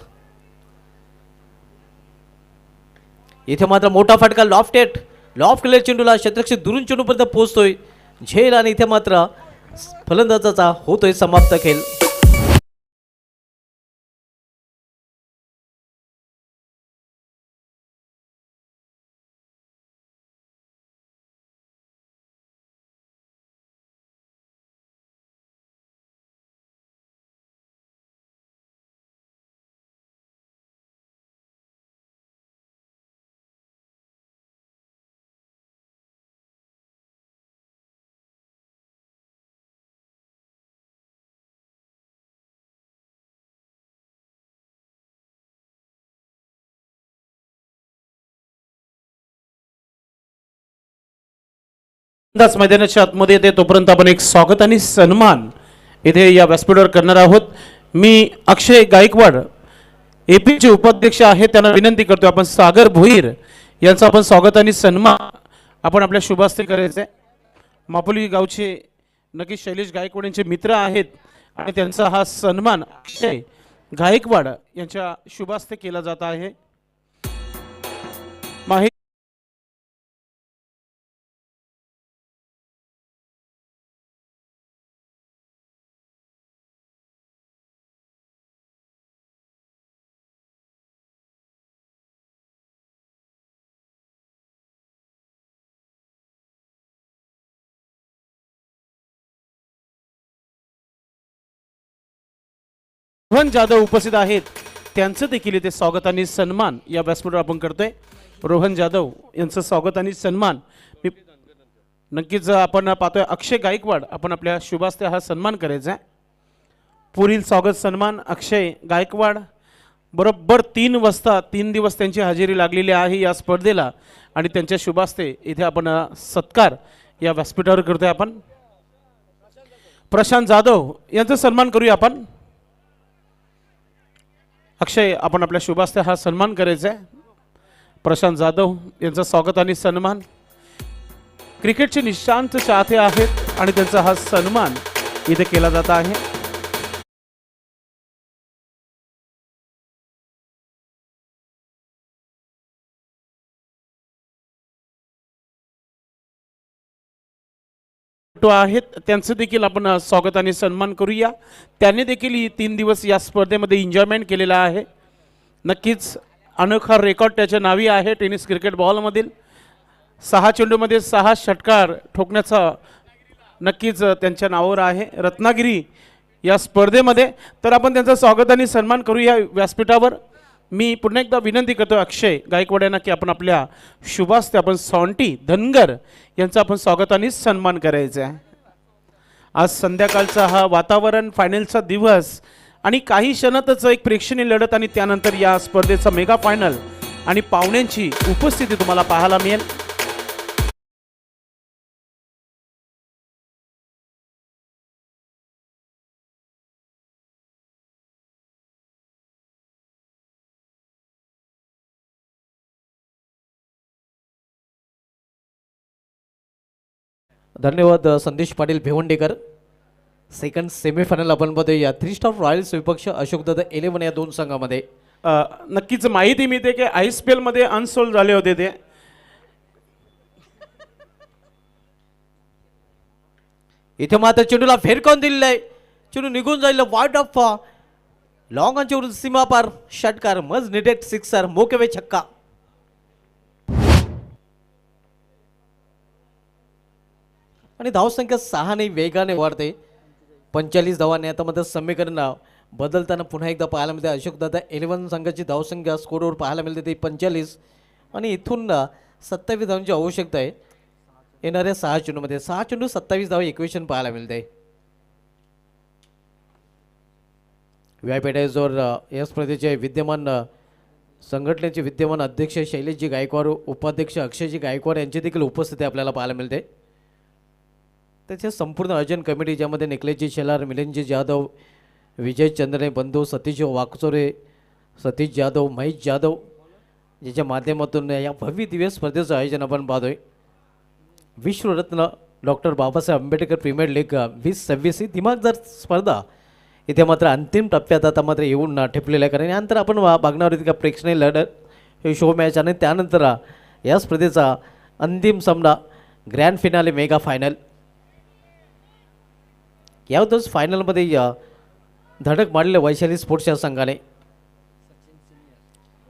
[SPEAKER 5] इथे मात्र मोठा फटका लॉफ्ट केलेल्या चेंडूला शतरक्षक दुरून चेंडूपर्यंत पोहोचतोय. झेल आणि इथे मात्र फलंदाजाचा होतोय समाप्त खेळ.
[SPEAKER 1] दास मैदानाच्या आतमध्ये येते तोपर्यंत आपण एक स्वागत आणि सन्मान इथे या व्यासपीठावर करणार आहोत. मी अक्षय गायकवाड एपीचे उपाध्यक्ष आहेत, त्यांना विनंती करतो आपण सागर भोईर यांचं आपण स्वागत आणि सन्मान आपण आपल्या शुभास्ते करायचे. मापोली गावचे नक्कीच शैलेश गायकवाड यांचे मित्र आहेत आणि त्यांचा हा सन्मान अक्षय गायकवाड यांच्या शुभास्ते केला जात आहे. माहिती रोहन जाधव उपस्थित आहेत, त्यांचं देखील इथे स्वागत आणि सन्मान या व्यासपीठावर आपण करतोय. रोहन जाधव यांचं स्वागत आणि सन्मान मी नक्कीच आपण पाहतोय. अक्षय गायकवाड आपण आपल्या शुभास्ते हा सन्मान करायचा आहे. पुढील स्वागत सन्मान अक्षय गायकवाड बरोबर 3 वाजता 3 दिवस त्यांची हजेरी लागलेली आहे या स्पर्धेला आणि त्यांच्या शुभास्ते इथे आपण सत्कार या व्यासपीठावर करतोय. आपण प्रशांत जाधव यांचा सन्मान करूया. आपण अक्षय आपण आपल्या शुभास्ते हा सन्मान करायचा आहे. प्रशांत जाधव यांचं स्वागत आणि सन्मान. क्रिकेटचे निष्णात चाहते आहेत आणि त्यांचा हा सन्मान इथे केला जात आहे. आहेत त्यांचं देखील आपण स्वागत आणि सन्मान करूया. त्यांनी देखील 3 दिवस या स्पर्धेमध्ये एन्जॉयमेंट केलेला आहे. नक्कीच अनोखा रेकॉर्ड त्याच्या नावी आहे. टेनिस क्रिकेट बॉलमधील 6 चेंडूमध्ये 6 षटकार ठोकण्याचा नक्कीच त्यांच्या नावावर आहे रत्नागिरी या स्पर्धेमध्ये. तर आपण त्यांचं स्वागत आणि सन्मान करूया व्यासपीठावर. मी पुन्हा एकदा विनंती करतो अक्षय गायकवाड यांना की आपण आपल्या शुभास्ते आपण सॉन्टी धनगर यांचं आपण स्वागत आणि सन्मान करायचं आहे. आज संध्याकाळचा हा वातावरण, फायनलचा दिवस आणि काही क्षणातच एक प्रेक्षणीय लढत आणि त्यानंतर या स्पर्धेचा मेगा फायनल आणि पाहुण्यांची उपस्थिती तुम्हाला पाहायला मिळेल.
[SPEAKER 5] धन्यवाद संदेश पाटील भिवंडीकर. सेकंड सेमीफायनल आपण बघूया 3 स्टार रॉयल्स विपक्ष अशोकदादा 11 या 2 संघामध्ये.
[SPEAKER 1] नक्कीच माहिती मिळते की ISPL मध्ये अनसोल्ड झाले होते ते.
[SPEAKER 5] इथे मात्र चेंडूला फेरकावून दिलेलं आहे. चेंडू निघून जाईल वाईड ऑफ लॉंग ऑनच्या सीमा पार षटकार मज निडेड सिक्सर मोकेवे छक्का. आणि धावसंख्या 6 ने वेगाने वाढते. 45 धावांनी आता मध्ये समीकरण बदलताना पुन्हा एकदा पाहायला मिळते. अशोकदादा 11 संघाची धावसंख्या स्कोरवर पाहायला मिळते ती 45 आणि इथून 27 धावांची आवश्यकता आहे. येणाऱ्या 6 चेंडूमध्ये 6 चेंडू 27 धावा इक्वेशन पाहायला मिळते. व्यायपेठाजवळ या स्पर्धेचे विद्यमान संघटनेचे विद्यमान अध्यक्ष शैलेशजी गायकवाड, उपाध्यक्ष अक्षयजी गायकवाड यांची देखील उपस्थिती आपल्याला पाहायला मिळते. त्याचे संपूर्ण आयोजन कमिटी ज्यामध्ये निकलेशजी शेलार, मिलिंदजी जाधव, विजय चंद्रने बंधू, सतीश वाकचोरे, सतीश जाधव, महेश जाधव ज्याच्या माध्यमातून या भव्य दिव्य स्पर्धेचं आयोजन आपण पाहतोय. विश्वरत्न doctor Babasaheb Ambedkar premier league 2026 ही दिमागदार स्पर्धा इथे मात्र अंतिम टप्प्यात आता मात्र येऊन ठेपलेलं आहे. कारण यानंतर आपण बघणार आहोत का प्रेक्षणीय लढत हे शो मॅच आणि त्यानंतर या स्पर्धेचा अंतिम सामना ग्रँड फिनाले मेगा फायनल. यावरच फायनलमध्ये धडक मारलेल्या वैशाली स्पोर्ट्स या संघाने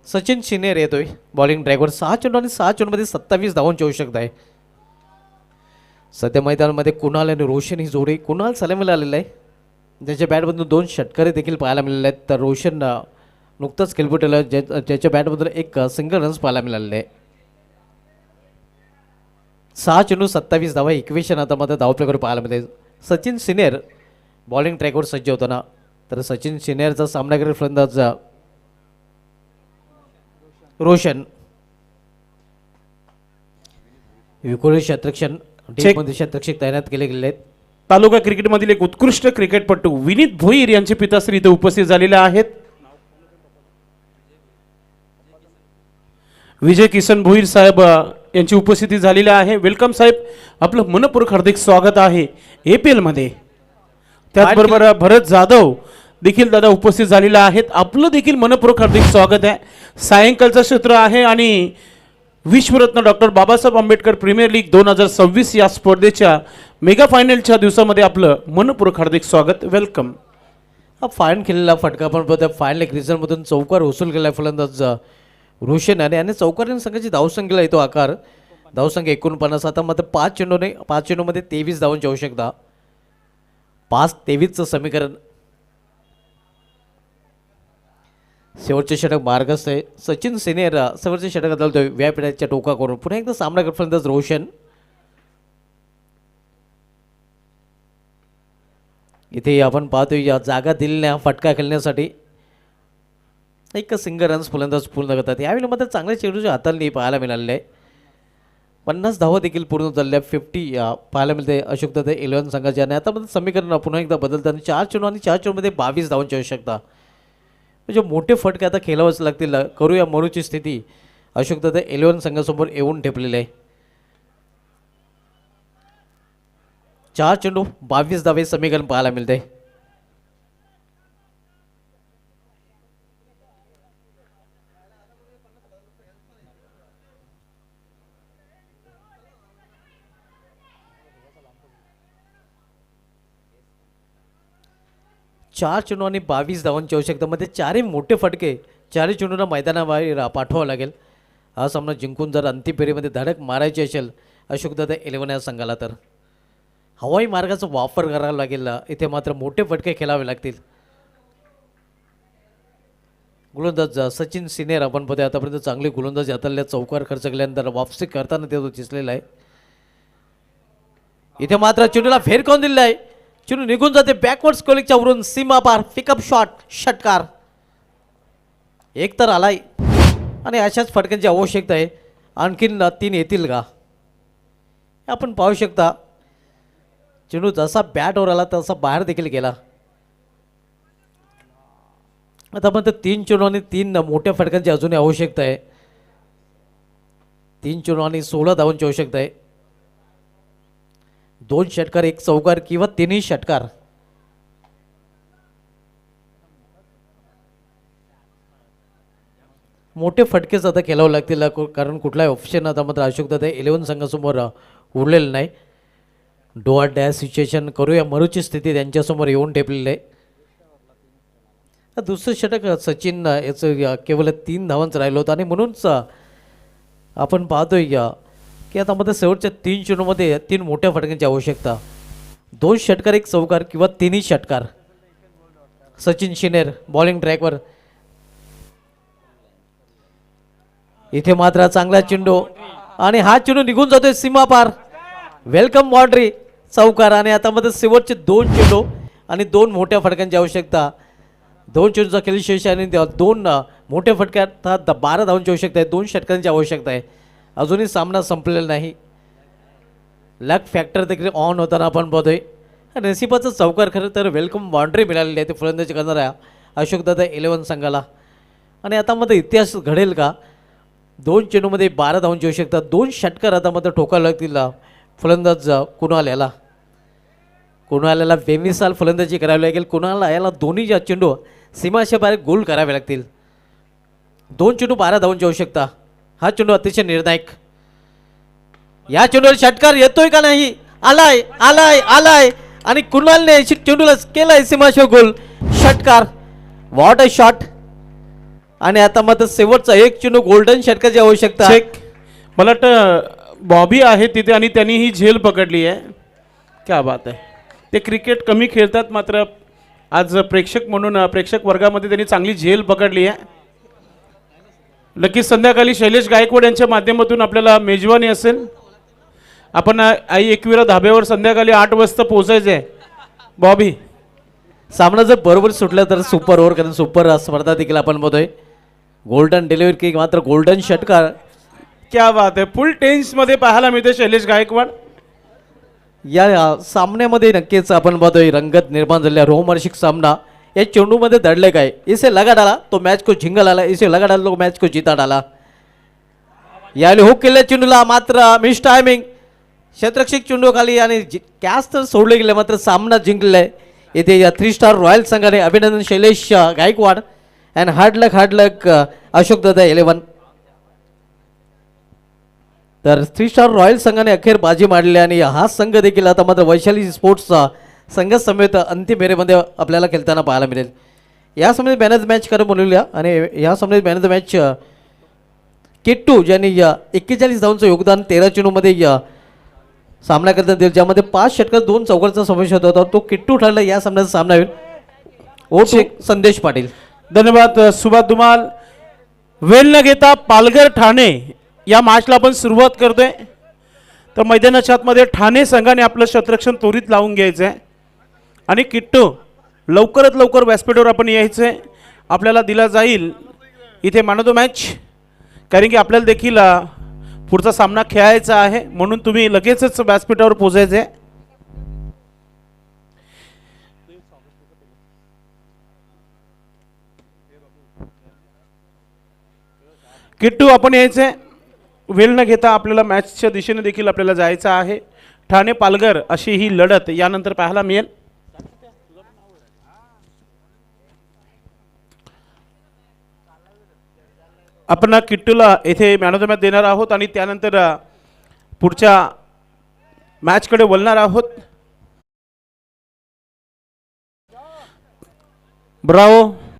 [SPEAKER 5] सचिन सिनेर येतोय बॉलिंग ड्रायव्हर. 6 चेंडू आणि 6 चेंडूमध्ये 27 धावांची आवश्यकता आहे. सध्या मैदानामध्ये कुणाल आणि रोशन ही जोडी. कुणाल सलामीला आलेला आहे, ज्याच्या बॅटमधून 2 षटकारे देखील पाहायला मिळाले आहेत. तर रोशन नुकतंच खेळपटेला ज्याच्या बॅटमधून एक सिंगल रन्स पाहायला मिळालेले आहे. 6 चेंडू 27 धावा इक्वेशन आता मात्र धावप्रेकर पाहायला मिळते. सचिन सिनेर बॉलिंग ट्रॅकवर सज्ज होताना. तर सचिन सिनेरचा सामना करेल फलंदाज रोशन. विक्रोळी क्षेत्रक्षण टीममध्ये शतरक्षक तैनात केले गेले आहेत.
[SPEAKER 1] तालुका क्रिकेटमधील एक उत्कृष्ट क्रिकेटपटू विनीत भोईर यांचे पिताश्री इथे उपस्थित झालेले आहेत. विजय किसन भोईर साहेब यांची उपस्थिती झालेली आहे. वेलकम साहेब, आपलं मनपूर्वक हार्दिक स्वागत आहे APL मध्ये. त्याचबरोबर भरत जाधव देखील दादा उपस्थित झालेले आहेत. आपलं देखील मनपूर्वक हार्दिक स्वागत आहे. सायंकाळचं क्षेत्र आहे आणि विश्वरत्न doctor Babasaheb Ambedkar premier league 2026 या स्पर्धेच्या मेगा फायनलच्या दिवसामध्ये आपलं मनपूर्वक हार्दिक स्वागत. वेलकम.
[SPEAKER 5] हा फाईन केलेला फटका आपण बघतो. फाईन एक रिझल्टमधून चौकार वसूल केला फलंदाज रोशन आणि चौकारीने संघाची धावसंख्येला येतो आकार. धावसंख्या 49. आता मात्र 5 चेंडूमध्ये 23 धावांची आवश्यकता. 5-23चं समीकरण. शेवटचे षटक मार्गस्थ आहे. सचिन सिनियर शेवटचे षटक बदलतोय व्यापीठाच्या टोका करून. पुन्हा एकदा सामना करत फलंदाज रोशन. इथे आपण पाहतोय या जागा दिलेल्या फटका खेळण्यासाठी एक सिंगल रन्स फलंदाज पूर्ण करतात. यावेळी मात्र चांगल्या चेंडूच्या हाताळणी पाहायला मिळालेले आहे. 50 धावा देखील पूर्ण झालेल्या. 50 पाहायला मिळते अशोक दादा 11 संघाचे. आणि आता मध्ये समीकरण पुन्हा एकदा बदलताना 4 चेंडू आणि 4 चेंडूमध्ये 22 धावांची आवश्यकता. म्हणजे मोठे फटके आता खेळावेच लागतील. करूया मरूची स्थिती अशोक दादा 11 संघासमोर येऊन ठेपलेले आहे. 4 चेंडू 22 धावे समीकरण पाहायला मिळते. चार चेंडू आणि 22 धावांची आवश्यकता. मध्ये चारही मोठे फटके चारही चेंडूंना मैदानाबाहेर पाठवावं लागेल. हा सामना जिंकून जर अंतिम फेरीमध्ये धडक मारायची असेल अशोकदादा 11 या संघाला तर हवाई मार्गाचा वापर करावा लागेल. इथे मात्र मोठे फटके खेळावे लागतील. गोलंदाज सचिन सिनेर आपण पाहतोय आतापर्यंत चांगले गोलंदाज हाताळल्या. चौकार खर्च केल्यानंतर वापसी करताना ते दिसलेला आहे. इथे मात्र चेंडूला फेरकावून दिलेला आहे. चेंडू निघून जाते बॅकवर्ड स्कोलिंगच्या वरून सीमा पार. पिकअप शॉट षटकार. एक तर आलाय आणि अशाच फटक्यांची आवश्यकता आहे. आणखीन 3 येतील का आपण पाहू शकता. चेंडू जसा बॅटवर आला तसा बाहेर देखील गेला. आता पण 3 चेंडू आणि 3 मोठ्या फटक्यांची अजूनही आवश्यकता आहे. 3 चेंडू आणि 16 धावांची आवश्यकता आहे. 2 षटकार 1 चौकार किंवा 3ही षटकार. मोठे फटकेच आता खेळावं लागतील कारण कुठलाही ऑप्शन आता मात्र अशोकदादा 11 संघासमोर उरलेलं नाही. डोआ डॅश सिच्युएशन करूया मरूची स्थिती त्यांच्यासमोर येऊन ठेपलेली आहे. दुसरं षटक सचिन याचं केवळ 3 धावांचं राहिलं होतं आणि म्हणूनच आपण पाहतोय की आता मध्ये शेवटच्या 3 चेंडूमध्ये 3 मोठ्या फटक्यांची आवश्यकता. 2 षटकार 1 चौकार किंवा 3ही षटकार. सचिन शिनेर बॉलिंग ट्रॅकवर. इथे मात्र चांगला चेंडू आणि हा चेंडू निघून जातोय सीमा पार. वेलकम बाउंड्री चौकार. आणि आता मध्ये शेवटचे 2 चेंडू आणि 2 मोठ्या फटक्यांची आवश्यकता. 2 चेंडूचा खेळ शेष आणि 2 मोठ्या फटक्यात 12 धावांची आवश्यकता आहे. 2 षटकांची आवश्यकता आहे. अजूनही सामना संपलेला नाही. लक फॅक्टर देखील ऑन होताना आपण पाहतोय. नशिबाचं चौकार खरं तर वेलकम बाउंड्री मिळालेली आहे ते फलंदाजी करणाऱ्या अशोकदादा 11 संघाला. आणि आता मध्ये इतिहास घडेल का. 2 चेंडूमध्ये 12 धावांची आवश्यकता. 2 षटकार आता मात्र ठोकायला लागतील फलंदाज कुणाल याला बेमिसाल फलंदाजी करावी लागेल. कुणाला याला दोन्ही चेंडू सीमाशा बाहेर गोल करावे लागतील. 2 चेंडू 12 धावांची आवश्यकता. हा चेंडू अतिशय निर्णायक. या चेंडूवर षटकार येतोय का नाही. आलाय आलाय आलाय आणि कुणालने चेंडूला केलाय सीमाशा गोल. षटकार. What a shot. आणि आता मात्र शेवटचा 1 चेंडू गोल्डन षटकाची आवश्यकता.
[SPEAKER 1] मला वाटतं बॉबी आहे तिथे आणि त्यांनी ही झेल पकडली आहे. क्या बात आहे. ते क्रिकेट कमी खेळतात मात्र आज प्रेक्षक म्हणून प्रेक्षक वर्गामध्ये त्यांनी चांगली झेल पकडली आहे. नक्कीच संध्याकाळी शैलेश गायकवाड यांच्या माध्यमातून आपल्याला मेजवानी असेल. आपण आई एकविरा धाब्यावर संध्याकाळी 8 वाजता पोहोचायचं आहे. बॉबी
[SPEAKER 5] सामना जर बरोबर सुटला तर सुपर ओव्हर कारण सुपर स्पर्धा देखील आपण बघतोय. गोल्डन डिलिव्हरी किक मात्र गोल्डन षटकार.
[SPEAKER 1] क्या बात आहे. फुल टेन्समध्ये पाहायला मिळते शैलेश गायकवाड.
[SPEAKER 5] या सामन्यामध्ये नक्कीच आपण पाहतोय रंगत निर्माण झालेला रोमहर्षिक सामना या चेंडूमध्ये दडले काय इसे लगा डाला तो मॅच को जिंका डाला इसे लगा डाला तो मॅच को जीता डाला यावेळी हुक केलेल्या चेंडूला मात्र मिस टायमिंग क्षेत्ररक्षक चेंडू खाली आणि कॅच तर सोडले गेले मात्र सामना जिंकलाय इथे या 3 स्टार रॉयल संघाने अभिनंदन शैलेश गायकवाड अँड हार्ड लक अशोक दादा 11 तर 3 स्टार रॉयल संघाने अखेर बाजी मारली आणि हा संघ देखील आता मात्र वैशाली स्पोर्ट्सचा संघ समेत अंतिम फेरीमध्ये आपल्याला खेळताना पाहायला मिळेल या सामन्यात मॅन ऑफ द मॅच करून बोलवल्या आणि या सामन्यात man of the match Kittu ज्यांनी 41 धावांचं योगदान 13 चेंडूमध्ये सामना करता दिला ज्यामध्ये 5 षटकार 2 चौकारचा समावेश होता तर तो किट्टू ठरला या सामन्याचा सामना होईल ओ संदेश पाटील
[SPEAKER 1] धन्यवाद सुभाष धुमाल. वेळ न घेता पालघर ठाणे या मॅचला आपण सुरुवात करतोय. तर मैदानाच्या आतमध्ये ठाणे संघाने आपलं क्षेत्ररक्षण त्वरित लावून घ्यायचं आहे आणि किट्टू लवकरात लवकर व्यासपीठावर आपण यायचं आहे. आपल्याला दिला जाईल इथे मॅन ऑफ द मॅच कारण की आपल्याला देखील पुढचा सामना खेळायचा आहे म्हणून तुम्ही लगेचच व्यासपीठावर पोहोचायचं आहे. किट्टू आपण यायचे वेळ न घेता आपल्याला मॅचच्या दिशेने देखील आपल्याला जायचं आहे. ठाणे पालघर अशी ही लढत यानंतर पाहायला मिळेल. आपण किट्टूला येथे मॅन ऑफ द मॅच देणार आहोत आणि त्यानंतर पुढच्या मॅचकडे वळणार आहोत. ब्रावो